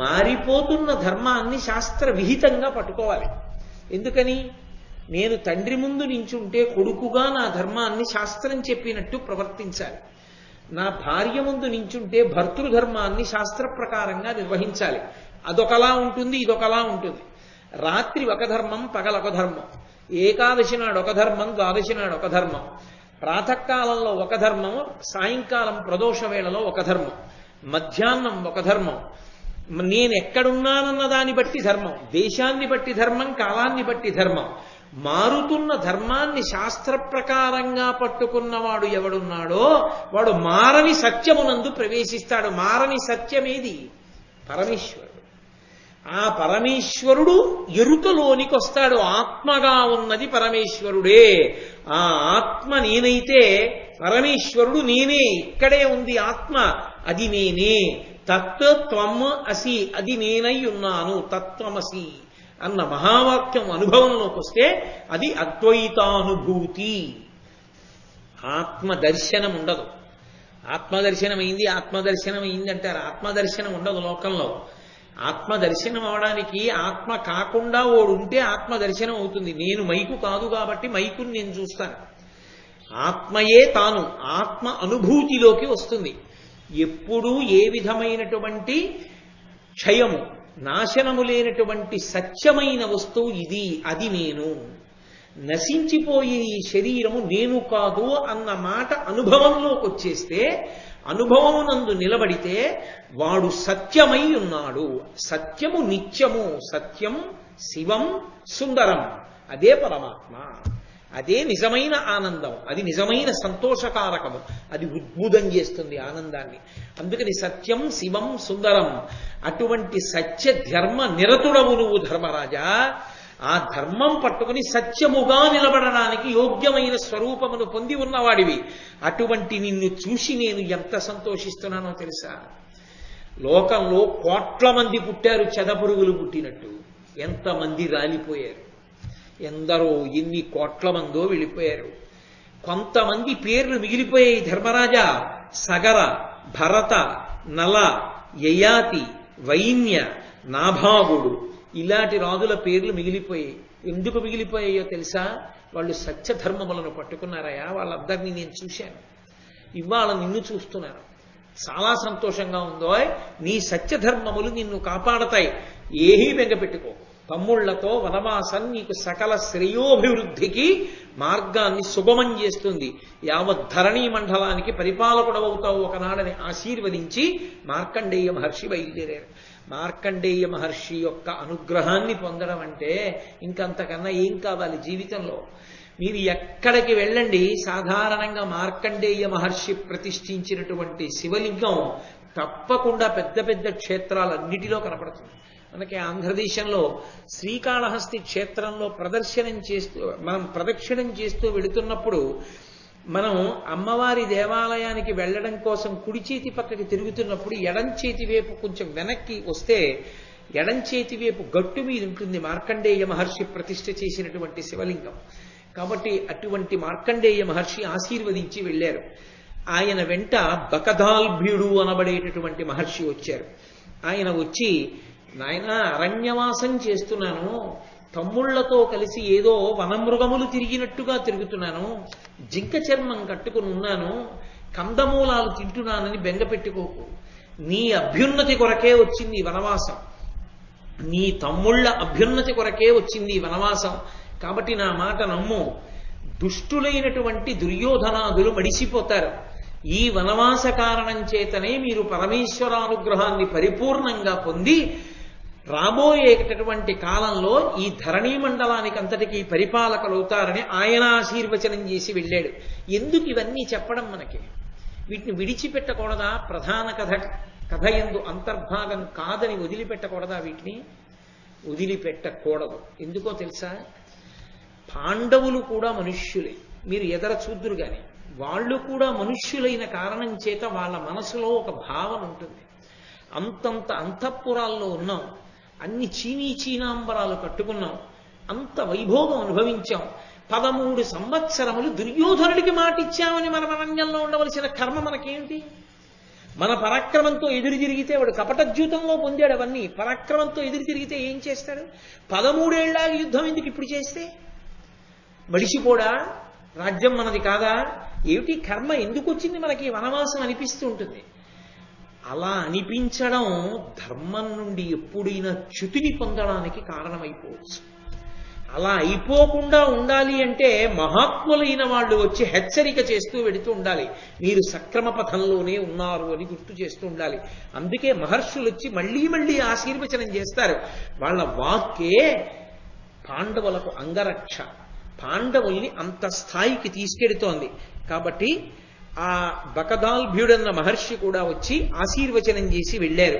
మారిపోతున్న ధర్మాన్ని శాస్త్ర విహితంగా పట్టుకోవాలి. ఎందుకని? నేను తండ్రి ముందు నించుంటే కొడుకుగా నా ధర్మాన్ని శాస్త్రం చెప్పినట్టు ప్రవర్తించాలి. నా భార్య ముందు నించుంటే భర్తృధర్మాన్ని శాస్త్ర ప్రకారంగా నిర్వహించాలి. అదొకలా ఉంటుంది, ఇదొకలా ఉంటుంది. రాత్రి ఒక ధర్మం, పగలొక ధర్మం. ఏకాదశి నాడు ఒక ధర్మం, ద్వాదశి నాడు ఒక ధర్మం. ప్రాతకాలంలో ఒక ధర్మం, సాయంకాలం ప్రదోష వేళలో ఒక ధర్మం, మధ్యాహ్నం ఒక ధర్మం. నేను ఎక్కడున్నానన్న దాన్ని బట్టి ధర్మం, దేశాన్ని బట్టి ధర్మం, కాలాన్ని బట్టి ధర్మం. మారుతున్న ధర్మాన్ని శాస్త్ర ప్రకారంగా పట్టుకున్నవాడు ఎవడున్నాడో వాడు మారని సత్యమునందు ప్రవేశిస్తాడు. మారని సత్యమేది? పరమేశ్వరుడు. ఆ పరమేశ్వరుడు ఎరుకలోనికి వస్తాడు. ఆత్మగా ఉన్నది పరమేశ్వరుడే. ఆ ఆత్మ నేనైతే పరమేశ్వరుడు నేనే. ఇక్కడే ఉంది ఆత్మ, అది నేనే. తత్వం అసి, అది నేనై ఉన్నాను. తత్వమసి అన్న మహావాక్యం అనుభవంలోకి వస్తే అది అద్వైతానుభూతి. ఆత్మదర్శనం ఉండదు. ఆత్మదర్శనం అయింది, ఆత్మదర్శనం అయింది అంటారు. ఆత్మదర్శనం ఉండదు లోకంలో. ఆత్మ దర్శనం అవడానికి ఆత్మ కాకుండా ఓడు ఉంటే ఆత్మ దర్శనం అవుతుంది. నేను మైకు కాదు కాబట్టి మైకుని నేను చూస్తాను. ఆత్మయే తాను, ఆత్మ అనుభూతిలోకి వస్తుంది. ఎప్పుడూ ఏ విధమైనటువంటి క్షయము నాశనము లేనటువంటి సత్యమైన వస్తువు ఇది, అది నేను. నశించిపోయే ఈ శరీరము నేను కాదు అన్న మాట అనుభవంలోకి వచ్చేస్తే, అనుభవమునందు నిలబడితే వాడు సత్యమై ఉన్నాడు. సత్యము నిత్యము, సత్యం శివం సుందరం, అదే పరమాత్మ, అదే నిజమైన ఆనందం, అది నిజమైన సంతోషకారకము, అది ఉద్బుధం చేస్తుంది ఆనందాన్ని. అందుకని సత్యం శివం సుందరం, అటువంటి సత్య ధర్మ నిరతుడవు నువ్వు ధర్మరాజా. ఆ ధర్మం పట్టుకుని సత్యముగా నిలబడడానికి యోగ్యమైన స్వరూపమును పొంది ఉన్నవాడివి. అటువంటి నిన్ను చూసి నేను ఎంత సంతోషిస్తున్నానో తెలుసా? లోకంలో కోట్ల మంది పుట్టారు చెదపురుగులు పుట్టినట్టు, ఎంతమంది రాలిపోయారు, ఎందరో ఎన్ని కోట్ల మందో వెళ్ళిపోయారు. కొంతమంది పేర్లు మిగిలిపోయాయి ధర్మరాజా. సగర, భరత, నల, యయాతి, వైన్య, నాభాగుడు, ఇలాంటి రాజుల పేర్లు మిగిలిపోయాయి. ఎందుకు మిగిలిపోయాయో తెలుసా? వాళ్ళు సత్యధర్మములను పట్టుకున్నారయా. వాళ్ళందరినీ నేను చూశాను, ఇవాళ నిన్ను చూస్తున్నాను. చాలా సంతోషంగా ఉందో. నీ సత్యధర్మములు నిన్ను కాపాడతాయి. ఏమీ బెంగపెట్టుకో. తమ్ముళ్లతో వనవాసం నీకు సకల శ్రేయోభివృద్ధికి మార్గాన్ని సుగమం చేస్తుంది. యావత్ ధరణీ మండలానికి పరిపాలకుడవుతావు ఒకనాడని ఆశీర్వదించి మార్కండేయ మహర్షి బయలుదేరారు. మార్కండేయ మహర్షి యొక్క అనుగ్రహాన్ని పొందడం అంటే ఇంకంతకన్నా ఏం కావాలి జీవితంలో? మీరు ఎక్కడికి వెళ్ళండి, సాధారణంగా మార్కండేయ మహర్షి ప్రతిష్ఠించినటువంటి శివలింగం తప్పకుండా పెద్ద పెద్ద క్షేత్రాలన్నిటిలో కనపడుతుంది. మనకి ఆంధ్రదేశంలో శ్రీకాళహస్తి క్షేత్రంలో మనం ప్రదక్షిణం చేస్తూ వెళుతున్నప్పుడు మనం అమ్మవారి దేవాలయానికి వెళ్ళడం కోసం కుడి చేతి పక్కకి తిరుగుతున్నప్పుడు ఎడం చేతి వైపు కొంచెం వెనక్కి వస్తే ఎడం చేతి వైపు గట్టు మీద ఉంటుంది మార్కండేయ మహర్షి ప్రతిష్ఠ చేసినటువంటి శివలింగం. కాబట్టి అటువంటి మార్కండేయ మహర్షి ఆశీర్వదించి వెళ్ళారు. ఆయన వెంట బకదాల్భ్యుడు అనబడేటటువంటి మహర్షి వచ్చారు. ఆయన వచ్చి, నాయన అరణ్యవాసం చేస్తున్నాను, తమ్ముళ్లతో కలిసి ఏదో వనమృగములు తిరిగినట్టుగా తిరుగుతున్నాను, జింక చర్మం కట్టుకుని ఉన్నాను, కందమూలాలు తింటున్నానని బెంగపెట్టుకోకు. నీ అభ్యున్నతి కొరకే వచ్చింది వనవాసం, నీ తమ్ముళ్ల అభ్యున్నతి కొరకే వచ్చింది వనవాసం. కాబట్టి నా మాట నమ్ము. దుష్టులైనటువంటి దుర్యోధనాదులు మడిసిపోతారు. ఈ వనవాస కారణం చేతనే మీరు పరమేశ్వరానుగ్రహాన్ని పరిపూర్ణంగా పొంది రాబోయేటటువంటి కాలంలో ఈ ధరణీ మండలానికి అంతటికీ పరిపాలకులవుతారని ఆయన ఆశీర్వచనం చేసి వెళ్ళాడు. ఎందుకు ఇవన్నీ చెప్పడం? మనకి వీటిని విడిచిపెట్టకూడదా? ప్రధాన కథ యందు అంతర్భాగం కాదని వదిలిపెట్టకూడదా? వీటిని వదిలిపెట్టకూడదు. ఎందుకో తెలుసా? పాండవులు కూడా మనుష్యులే, మీరు ఎదర చూద్దురు గాని వాళ్ళు కూడా మనుష్యులైన కారణం చేత వాళ్ళ మనసులో ఒక భావన ఉంటుంది. అంతంత అంతఃపురాల్లో ఉన్నాం, అన్ని చీనాంబరాలు కట్టుకున్నాం, అంత వైభోగం అనుభవించాం. 13 సంవత్సరములు దుర్యోధనుడికి మాటిచ్చామని మన అరణ్యంలో ఉండవలసిన కర్మ మనకేమిటి? మన పరాక్రమంతో ఎదురు తిరిగితే వాడు కపటద్యూతంలో పొందాడు అవన్నీ. పరాక్రమంతో ఎదురు తిరిగితే ఏం చేస్తాడు? 13 ఏళ్ల యుద్ధం ఎందుకు ఇప్పుడు చేస్తే? మడిసిపోడా? రాజ్యం మనది కాదా? ఏమిటి కర్మ? ఎందుకు వచ్చింది మనకి వనవాసం అనిపిస్తూ ఉంటుంది. అలా అనిపించడం ధర్మం నుండి ఎప్పుడైనా చ్యుతిని పొందడానికి కారణమైపోవచ్చు. అలా అయిపోకుండా ఉండాలి అంటే మహాత్ములైన వాళ్ళు వచ్చి హెచ్చరిక చేస్తూ వెడుతూ ఉండాలి. మీరు సక్రమ పథంలోనే ఉన్నారు అని గుర్తు చేస్తూ ఉండాలి. అందుకే మహర్షులు వచ్చి మళ్లీ మళ్లీ ఆశీర్వచనం చేస్తారు. వాళ్ళ వాక్కే పాండవులకు అంగరక్ష, పాండవుల్ని అంత స్థాయికి తీసుకెడుతోంది. కాబట్టి ఆ బకదాల్భ్యుడన్న మహర్షి కూడా వచ్చి ఆశీర్వచనం చేసి వెళ్ళారు.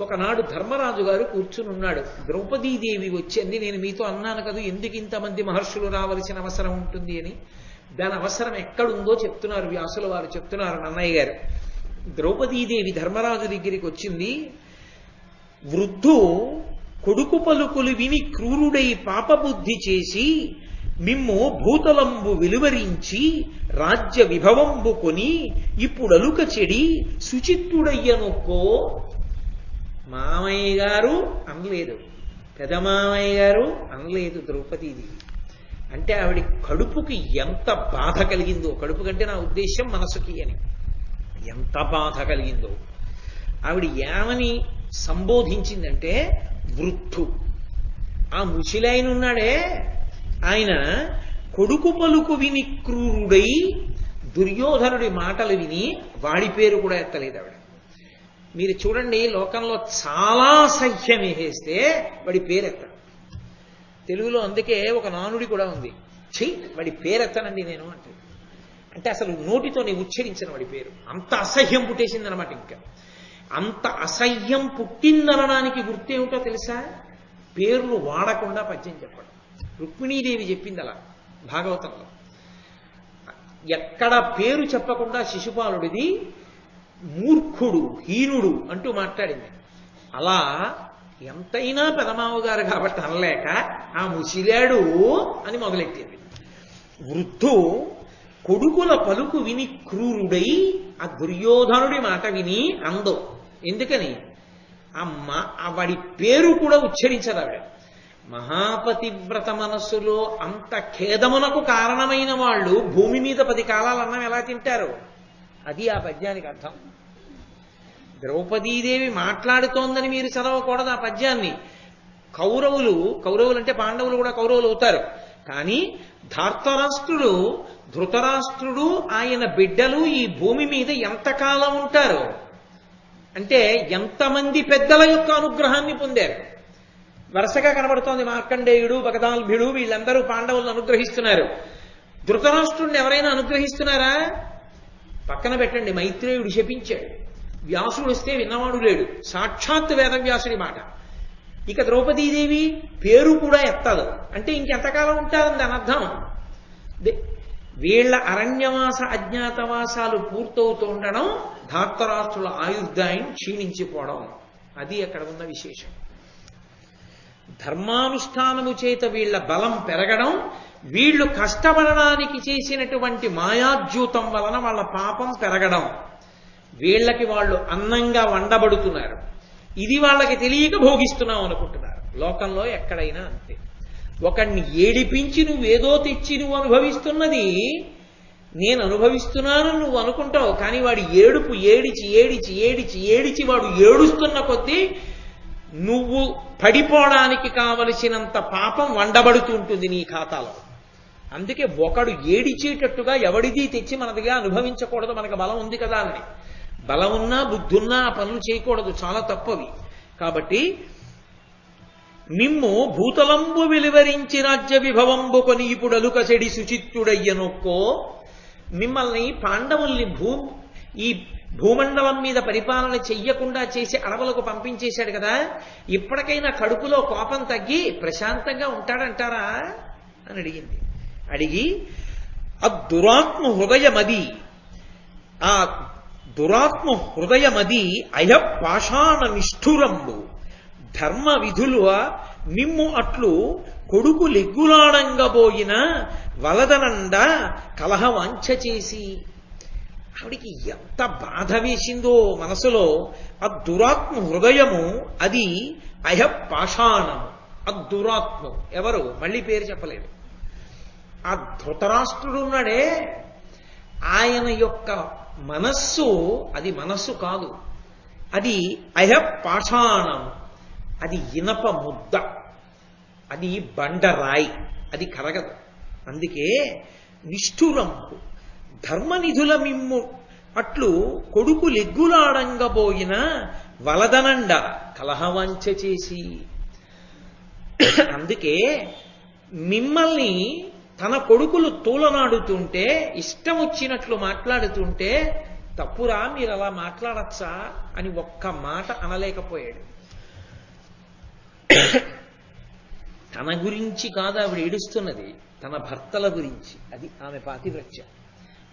ఒకనాడు ధర్మరాజు గారు కూర్చుని ఉన్నాడు. ద్రౌపదీదేవి వచ్చింది. నేను మీతో అన్నాను కదా ఎందుకు ఇంతమంది మహర్షులు రావలసిన అవసరం ఉంటుంది అని. దాని అవసరం ఎక్కడుందో చెప్తున్నారు వ్యాసుల వారు, చెప్తున్నారు నన్నయ్య గారు. ద్రౌపదీదేవి ధర్మరాజు దగ్గరికి వచ్చింది. వృద్ధు కొడుకు పలుకులు విని క్రూరుడై పాపబుద్ధి చేసి మిమ్ము భూతలంబు విలువరించి రాజ్య విభవంబు కొని ఇప్పుడలుక చెడి సుచిత్తుడయ్యనొక్కో. మామయ్య గారు అనలేదు, పెదమామయ్య గారు అనలేదు ద్రౌపదీదేవి. అంటే ఆవిడ కడుపుకి ఎంత బాధ కలిగిందో, కడుపు కంటే నా ఉద్దేశం మనసుకి అని, ఎంత బాధ కలిగిందో. ఆవిడ ఏమని సంబోధించిందంటే వృద్ధు. ఆ ముసిలాయన ఉన్నాడే, ఆయన కొడుకు పలుకు విని క్రూరుడై దుర్యోధనుడి మాటలు విని వాడి పేరు కూడా ఎత్తలేదు ఆవిడ. మీరు చూడండి, లోకంలో చాలా అసహ్యం వేసేస్తే వాడి పేరు ఎత్తాడు. తెలుగులో అందుకే ఒక నానుడి కూడా ఉంది, చెయ్యి వాడి పేరెత్తానండి నేను అంటే. అంటే అసలు నోటితో నేను ఉచ్చరించిన వాడి పేరు. అంత అసహ్యం పుట్టేసిందనమాట. ఇంకా అంత అసహ్యం పుట్టిందనడానికి గుర్తేమిటో తెలుసా? పేర్లు వాడకుండా పద్యం చెప్పడం. రుక్మిణీదేవి చెప్పింది అలా భాగవతంలో. ఎక్కడ పేరు చెప్పకుండా శిశుపాలుడిది మూర్ఖుడు, హీనుడు అంటూ మాట్లాడింది. అలా ఎంతైనా పెదమావగారు కాబట్టి అనలేక ఆ ముసిలాడు అని మొదలెట్టింది. వృద్ధు కొడుకుల పలుకు విని క్రూరుడై ఆ దుర్యోధనుడి మాట విని అందో. ఎందుకని? వాడి పేరు కూడా ఉచ్చరించదు ఆవిడ. మహాపతివ్రత మనస్సులో అంత ఖేదమునకు కారణమైన వాళ్ళు భూమి మీద 10 కాలాలు అన్నం ఎలా తింటారు? అది ఆ పద్యానికి అర్థం. ద్రౌపదీదేవి మాట్లాడుతోందని మీరు చదవకూడదు ఆ పద్యాన్ని. కౌరవులు అంటే పాండవులు కూడా కౌరవులు అవుతారు. కానీ ధృతరాష్ట్రుడు ఆయన బిడ్డలు ఈ భూమి మీద ఎంతకాలం ఉంటారు అంటే ఎంతమంది పెద్దల యొక్క అనుగ్రహాన్ని పొందారు. వరుసగా కనబడుతోంది. మార్కండేయుడు, బగదాల్భ్యుడు వీళ్ళందరూ పాండవులను అనుగ్రహిస్తున్నారు. ధృతరాష్ట్రుడిని ఎవరైనా అనుగ్రహిస్తున్నారా? పక్కన పెట్టండి, మైత్రేయుడు శపించాడు. వ్యాసుడు వస్తే విన్నవాడు లేడు, సాక్షాత్ వేదవ్యాసుడి మాట. ఇక ద్రౌపదీదేవి పేరు కూడా ఎత్తదు అంటే ఇంకెంతకాలం ఉంటారని దాని అర్థం. వీళ్ల అరణ్యవాస అజ్ఞాతవాసాలు పూర్తవుతూ ఉండడం, ధార్తరాష్ట్రుల ఆయుర్దాయం క్షీణించిపోవడం, అది అక్కడ ఉన్న విశేషం. ధర్మానుష్ఠానము చేత వీళ్ల బలం పెరగడం, వీళ్లు కష్టపడడానికి చేసినటువంటి మాయాద్యూతం వలన వాళ్ళ పాపం పెరగడం, వీళ్ళకి వాళ్ళు అన్నంగా వండబడుతున్నారు. ఇది వాళ్ళకి తెలియక భోగిస్తున్నాం అనుకుంటున్నారు. లోకంలో ఎక్కడైనా అంతే. ఒకడిని ఏడిపించి నువ్వేదో తెచ్చి నువ్వు అనుభవిస్తున్నది నేను అనుభవిస్తున్నాను నువ్వు అనుకుంటావు. కానీ వాడి ఏడుపు ఏడిచి వాడు ఏడుస్తున్న కొద్దీ నువ్వు పడిపోవడానికి కావలసినంత పాపం వండబడుతూ ఉంటుంది నీ ఖాతాలో. అందుకే ఒకడు ఏడిచేటట్టుగా ఎవడిది తెచ్చి మనదిగా అనుభవించకూడదు. మనకు బలం ఉంది కదా అని. బలం ఉన్నా బుద్ధున్నా ఆ పనులు చేయకూడదు, చాలా తప్పవి. కాబట్టి నిమ్ము భూతలంబు విలువరించి రాజ్య విభవంబు కొని ఇప్పుడలుక చెడి సుచిత్తుడయ్యనొక్కో. మిమ్మల్ని పాండవుల్ని ఈ భూమండలం మీద పరిపాలన చెయ్యకుండా చేసి అడవులకు పంపించేశాడు కదా, ఇప్పటికైనా కడుపులో కోపం తగ్గి ప్రశాంతంగా ఉంటాడంటారా అని అడిగింది. అడిగి ఆ దురాత్మ హృదయమది అయపాషాణ నిష్ఠురంబు ధర్మ విధులు మిమ్ము అట్లు కొడుకు లెగ్గులాడంగబోయిన వలదనండ కలహవాంఛ చేసి. ఆవిడికి ఎంత బాధ వేసిందో మనసులో. ఆ దురాత్మ హృదయము అది అయపాషాణము. ఆ దురాత్మ ఎవరు? మళ్ళీ పేరు చెప్పలేదు. ఆ ధృతరాష్ట్రుడు ఉన్నాడే, ఆయన యొక్క మనస్సు అది మనస్సు కాదు, అది అయపాషాణం. అది ఇనప ముద్ద, అది బండరాయి, అది కరగదు. అందుకే నిష్ఠురంపు ధర్మనిధుల మిమ్ము అట్లు కొడుకు లెగ్గులాడంగబోయిన వలదనండ కలహవంచ చేసి. అందుకే మిమ్మల్ని తన కొడుకులు తూలనాడుతుంటే, ఇష్టం వచ్చినట్లు మాట్లాడుతుంటే, తప్పురా మీరు అలా మాట్లాడచ్చా అని ఒక్క మాట అనలేకపోయాడు. తన గురించి కాదు ఆవిడ ఏడుస్తున్నది, తన భర్తల గురించి. అది ఆమె పాతివ్రత్యం,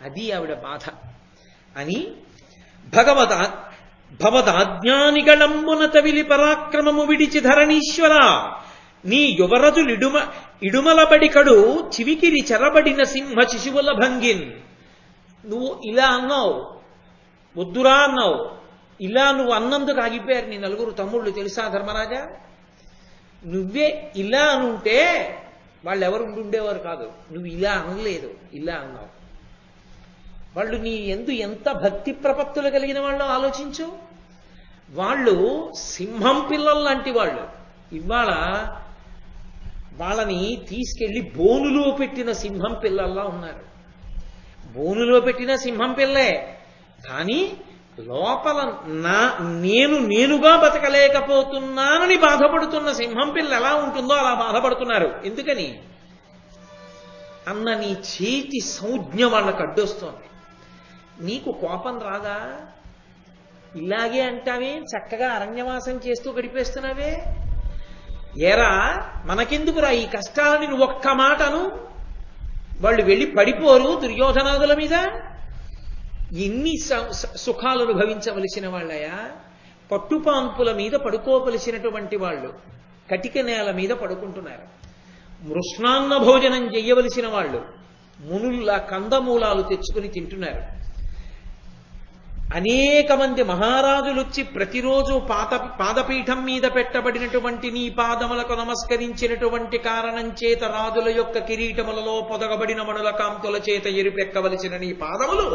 అది ఆవిడ బాధ. అని భవదాజ్ఞానిగళంబున తవిలి పరాక్రమము విడిచి ధరణీశ్వర నీ యువరజులు ఇడుమలబడికడు చివికిరి చెరబడిన సింహ శిశువుల భంగిన్. నువ్వు ఇలా అన్నావు, వద్దురా అన్నావు, ఇలా నువ్వు అన్నందుకు ఆగిపోయారు నీ నలుగురు తమ్ముళ్ళు తెలుసా ధర్మరాజా? నువ్వే ఇలా అనుంటే వాళ్ళు ఎవరు ఉండేవారు కాదు. నువ్వు ఇలా అనలేదు, ఇలా అన్నావు. వాళ్ళు నీ యందు ఎంత భక్తి ప్రపత్తులు కలిగిన వాళ్ళు ఆలోచించు. వాళ్ళు సింహం పిల్లలు లాంటి వాళ్ళు. ఇవాళ వాళ్ళని తీసుకెళ్లి బోనులో పెట్టిన సింహం పిల్లల్లా ఉన్నారు. బోనులో పెట్టిన సింహం పిల్లే, కానీ లోపల నేనుగా బతకలేకపోతున్నానని బాధపడుతున్న సింహం పిల్ల ఎలా ఉంటుందో అలా బాధపడుతున్నారు. ఎందుకని అన్న నీ చేతి సంజ్ఞ వాళ్ళకు అడ్డొస్తోంది. నీకు కోపం రాదా? ఇలాగే అంటావే, చక్కగా అరణ్యవాసం చేస్తూ గడిపేస్తున్నావే. ఏరా మనకెందుకురా ఈ కష్టాలని నువ్వు ఒక్క మాటను. వాళ్ళు వెళ్ళి పడిపోరు దుర్యోధనాదుల మీద. ఎన్ని సుఖాలు అనుభవించవలసిన వాళ్ళయా. పట్టుపాంపుల మీద పడుకోవలసినటువంటి వాళ్ళు కటిక నేల మీద పడుకుంటున్నారు. మృష్ణాన్న భోజనం చెయ్యవలసిన వాళ్ళు మునుల్లా కందమూలాలు తెచ్చుకుని తింటున్నారు. అనేక మంది మహారాజులు వచ్చి ప్రతిరోజు పాదపీఠం మీద పెట్టబడినటువంటి నీ పాదములకు నమస్కరించినటువంటి కారణం చేత రాజుల యొక్క కిరీటములలో పొదగబడిన మణుల కాంతుల చేత ఎరుపెక్కవలసిన నీ పాదములు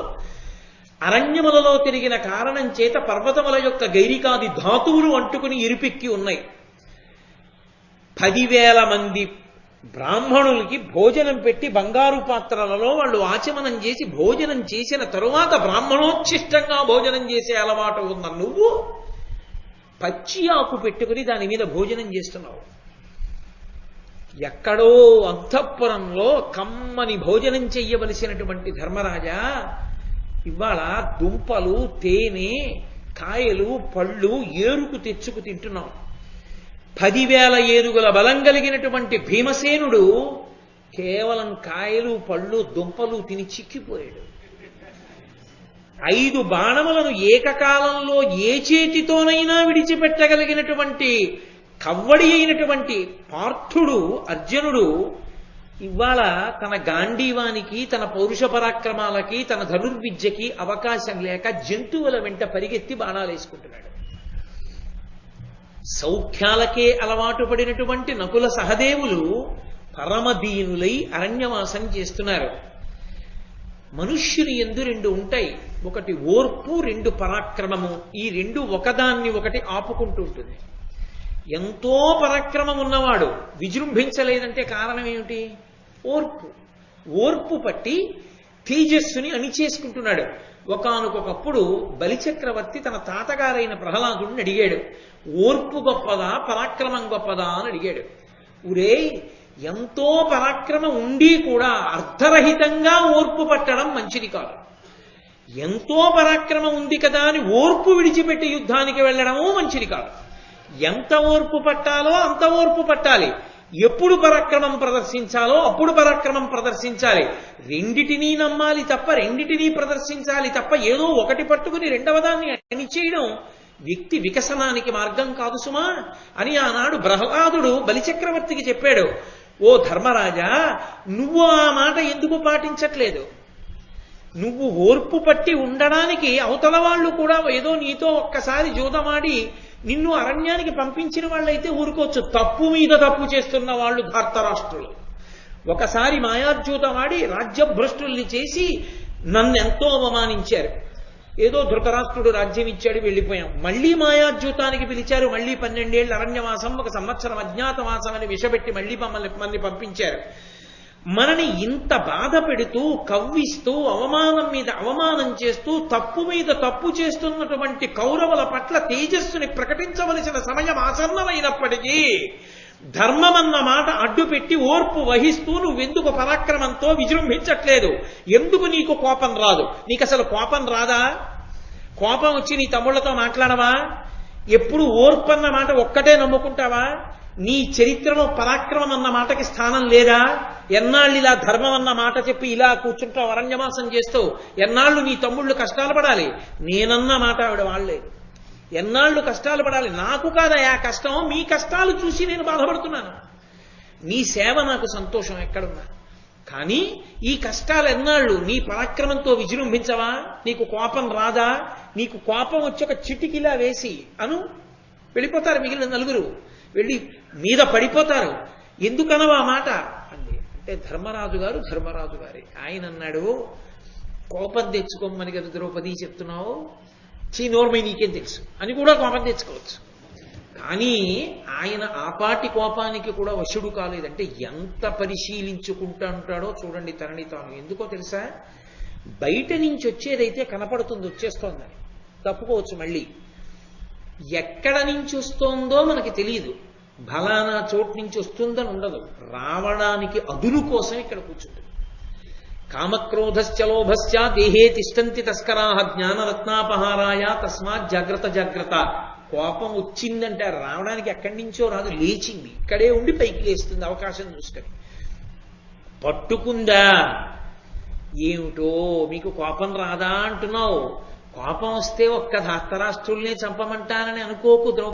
అరణ్యములలో తిరిగిన కారణం చేత పర్వతముల యొక్క గైరికాది ధాతువులు అంటుకుని ఎరుపెక్కి ఉన్నాయి. 10,000 మంది బ్రాహ్మణులకి భోజనం పెట్టి బంగారు పాత్రలలో వాళ్ళు ఆచమనం చేసి భోజనం చేసిన తరువాత బ్రాహ్మణోచ్ఛిష్టంగా భోజనం చేసే అలవాటు ఉన్న నువ్వు పచ్చి ఆకు పెట్టుకుని దాని మీద భోజనం చేస్తున్నావు. ఎక్కడో అంతఃపురంలో కమ్మని భోజనం చెయ్యవలసినటువంటి ధర్మరాజా ఇవాళ దుంపలు, తేనె, కాయలు, పళ్ళు ఏరుకు తెచ్చుకు తింటున్నావు. 10,000 ఏనుగుల బలం కలిగినటువంటి భీమసేనుడు కేవలం కాయలు, పళ్ళు, దుంపలు తిని చిక్కిపోయాడు. 5 బాణములను ఏకకాలంలో ఏ చేతితోనైనా విడిచిపెట్టగలిగినటువంటి కవ్వడి అయినటువంటి పార్థుడు అర్జునుడు ఇవాళ తన గాంధీవానికి, తన పౌరుష పరాక్రమాలకి, తన ధనుర్విద్యకి అవకాశం లేక జంతువుల వెంట పరిగెత్తి బాణాలు వేసుకుంటున్నాడు. సౌఖ్యాలకే అలవాటు పడినటువంటి నకుల సహదేవులు పరమదీనులై అరణ్యవాసం చేస్తున్నారు. మనుష్యుని యందు 2 ఉంటాయి. ఒకటి ఓర్పు, 2 పరాక్రమము. ఈ 2 ఒకదాన్ని ఒకటి ఆపుకుంటూ ఉంటుంది. ఎంతో పరాక్రమం ఉన్నవాడు విజృంభించలేదంటే కారణం ఏమిటి? ఓర్పు. ఓర్పు పట్టి తేజస్సుని అణిచేసుకుంటున్నాడు. ఒకానొకప్పుడు బలిచక్రవర్తి తన తాతగారైన ప్రహ్లాదుడిని అడిగాడు, ఓర్పు గొప్పదా పరాక్రమం గొప్పదా అని అడిగాడు. ఊరే, ఎంతో పరాక్రమం ఉండి కూడా అర్థరహితంగా ఓర్పు పట్టడం మంచిది కాదు. ఎంతో పరాక్రమం ఉంది కదా అని ఓర్పు విడిచిపెట్టి యుద్ధానికి వెళ్ళడము మంచిది కాదు. ఎంత ఓర్పు పట్టాలో అంత ఓర్పు పట్టాలి. ఎప్పుడు పరాక్రమం ప్రదర్శించాలో అప్పుడు పరాక్రమం ప్రదర్శించాలి. రెండిటినీ నమ్మాలి తప్ప, రెండిటినీ ప్రదర్శించాలి తప్ప ఏదో ఒకటి పట్టుకుని రెండవదాన్ని అణిచేయడం వ్యక్తి వికసనానికి మార్గం కాదు సుమా అని ఆనాడు ప్రహ్లాదుడు బలిచక్రవర్తికి చెప్పాడు. ఓ ధర్మరాజా, నువ్వు ఆ మాట ఎందుకు పాటించట్లేదు? నువ్వు ఓర్పు పట్టి ఉండడానికి అవతల వాళ్ళు కూడా ఏదో నీతో ఒక్కసారి జూదమాడి నిన్ను అరణ్యానికి పంపించిన వాళ్ళైతే ఊరుకోవచ్చు. తప్పు మీద తప్పు చేస్తున్న వాళ్ళు ధార్తరాష్ట్రులు. ఒకసారి మాయార్జూతమాడి రాజ్యభ్రష్టుల్ని చేసి నన్నెంతో అవమానించారు. ఏదో ధృతరాష్ట్రుడు రాజ్యం ఇచ్చాడు, వెళ్ళిపోయాం. మళ్లీ మాయార్జూతానికి పిలిచారు. మళ్లీ 12 ఏళ్ల అరణ్యవాసం, 1 సంవత్సరం అజ్ఞాతవాసం అని విషపెట్టి మళ్లీ మమ్మల్ని పంపించారు. మనని ఇంత బాధ పెడుతూ, కవ్విస్తూ, అవమానం మీద అవమానం చేస్తూ, తప్పు మీద తప్పు చేస్తున్నటువంటి కౌరవుల పట్ల తేజస్సుని ప్రకటించవలసిన సమయం ఆసన్నమైనప్పటికీ ధర్మమన్న మాట అడ్డుపెట్టి ఓర్పు వహిస్తూ నువ్వెందుకు పరాక్రమంతో విజృంభించట్లేదు? ఎందుకు నీకు కోపం రాదు? నీకు అసలు కోపం రాదా? కోపం వచ్చి నీ తమ్ముళ్లతో మాట్లాడవా? ఎప్పుడు ఓర్పు అన్న మాట ఒక్కటే నమ్ముకుంటావా? నీ చరిత్రలో పరాక్రమం అన్న మాటకి స్థానం లేదా? ఎన్నాళ్ళు ఇలా ధర్మం అన్న మాట చెప్పి ఇలా కూర్చుంటావు, అరణ్యవాసం చేస్తావు? ఎన్నాళ్ళు నీ తమ్ముళ్ళు కష్టాలు పడాలి? నేనన్న మాట ఆవిడ వాళ్లేదు. ఎన్నాళ్ళు కష్టాలు పడాలి? నాకు కాదయా కష్టం, మీ కష్టాలు చూసి నేను బాధపడుతున్నాను. నీ సేవ నాకు సంతోషం ఎక్కడున్నా. కానీ ఈ కష్టాలు ఎన్నాళ్ళు నీ పరాక్రమంతో విజృంభించవా? నీకు కోపం రాదా? నీకు కోపం వచ్చి ఒక చిటికిలా వేసి వెళ్ళిపోతారు మిగిలిన నలుగురు, వెళ్ళి మీద పడిపోతారు. ఎందుకనవా మాట అంది. అంటే ధర్మరాజు గారే ఆయన అన్నాడు, కోపం తెచ్చుకోమని కదా ద్రౌపది చెప్తున్నావు, నోర్మై నీకేం తెలుసు అని కూడా కోపం తెచ్చుకోవచ్చు. కానీ ఆయన ఆపాటి కోపానికి కూడా వశుడు కాలేదంటే ఎంత పరిశీలించుకుంటా ఉంటాడో చూడండి తనని తాను. ఎందుకో తెలుసా, బయట నుంచి వచ్చేదైతే కనపడుతుంది, వచ్చేస్తోందని తప్పుకోవచ్చు. మళ్ళీ ఎక్కడ నుంచి వస్తోందో మనకి తెలియదు, ఫలానా చోటు నుంచి వస్తుందని ఉండదు. రావడానికి అదును కోసం ఇక్కడ కూర్చుంటుంది. కామక్రోధశ్చలోభశ్చ దేహే తిష్టంతి తస్కరాహ జ్ఞానరత్నాపహారాయ తస్మాత్ జాగ్రత్త. కోపం వచ్చిందంటే రావడానికి ఎక్కడి నుంచో రాదు, లేచింది, ఇక్కడే ఉండి పైకి లేస్తుంది అవకాశం చూసుకొని. పట్టుకుందా, ఏమిటో మీకు కోపం రాదా అంటున్నావు, కోపం వస్తే ఒక్క ధార్తరాష్ట్రుల్నే చంపమంటానని అనుకోకు.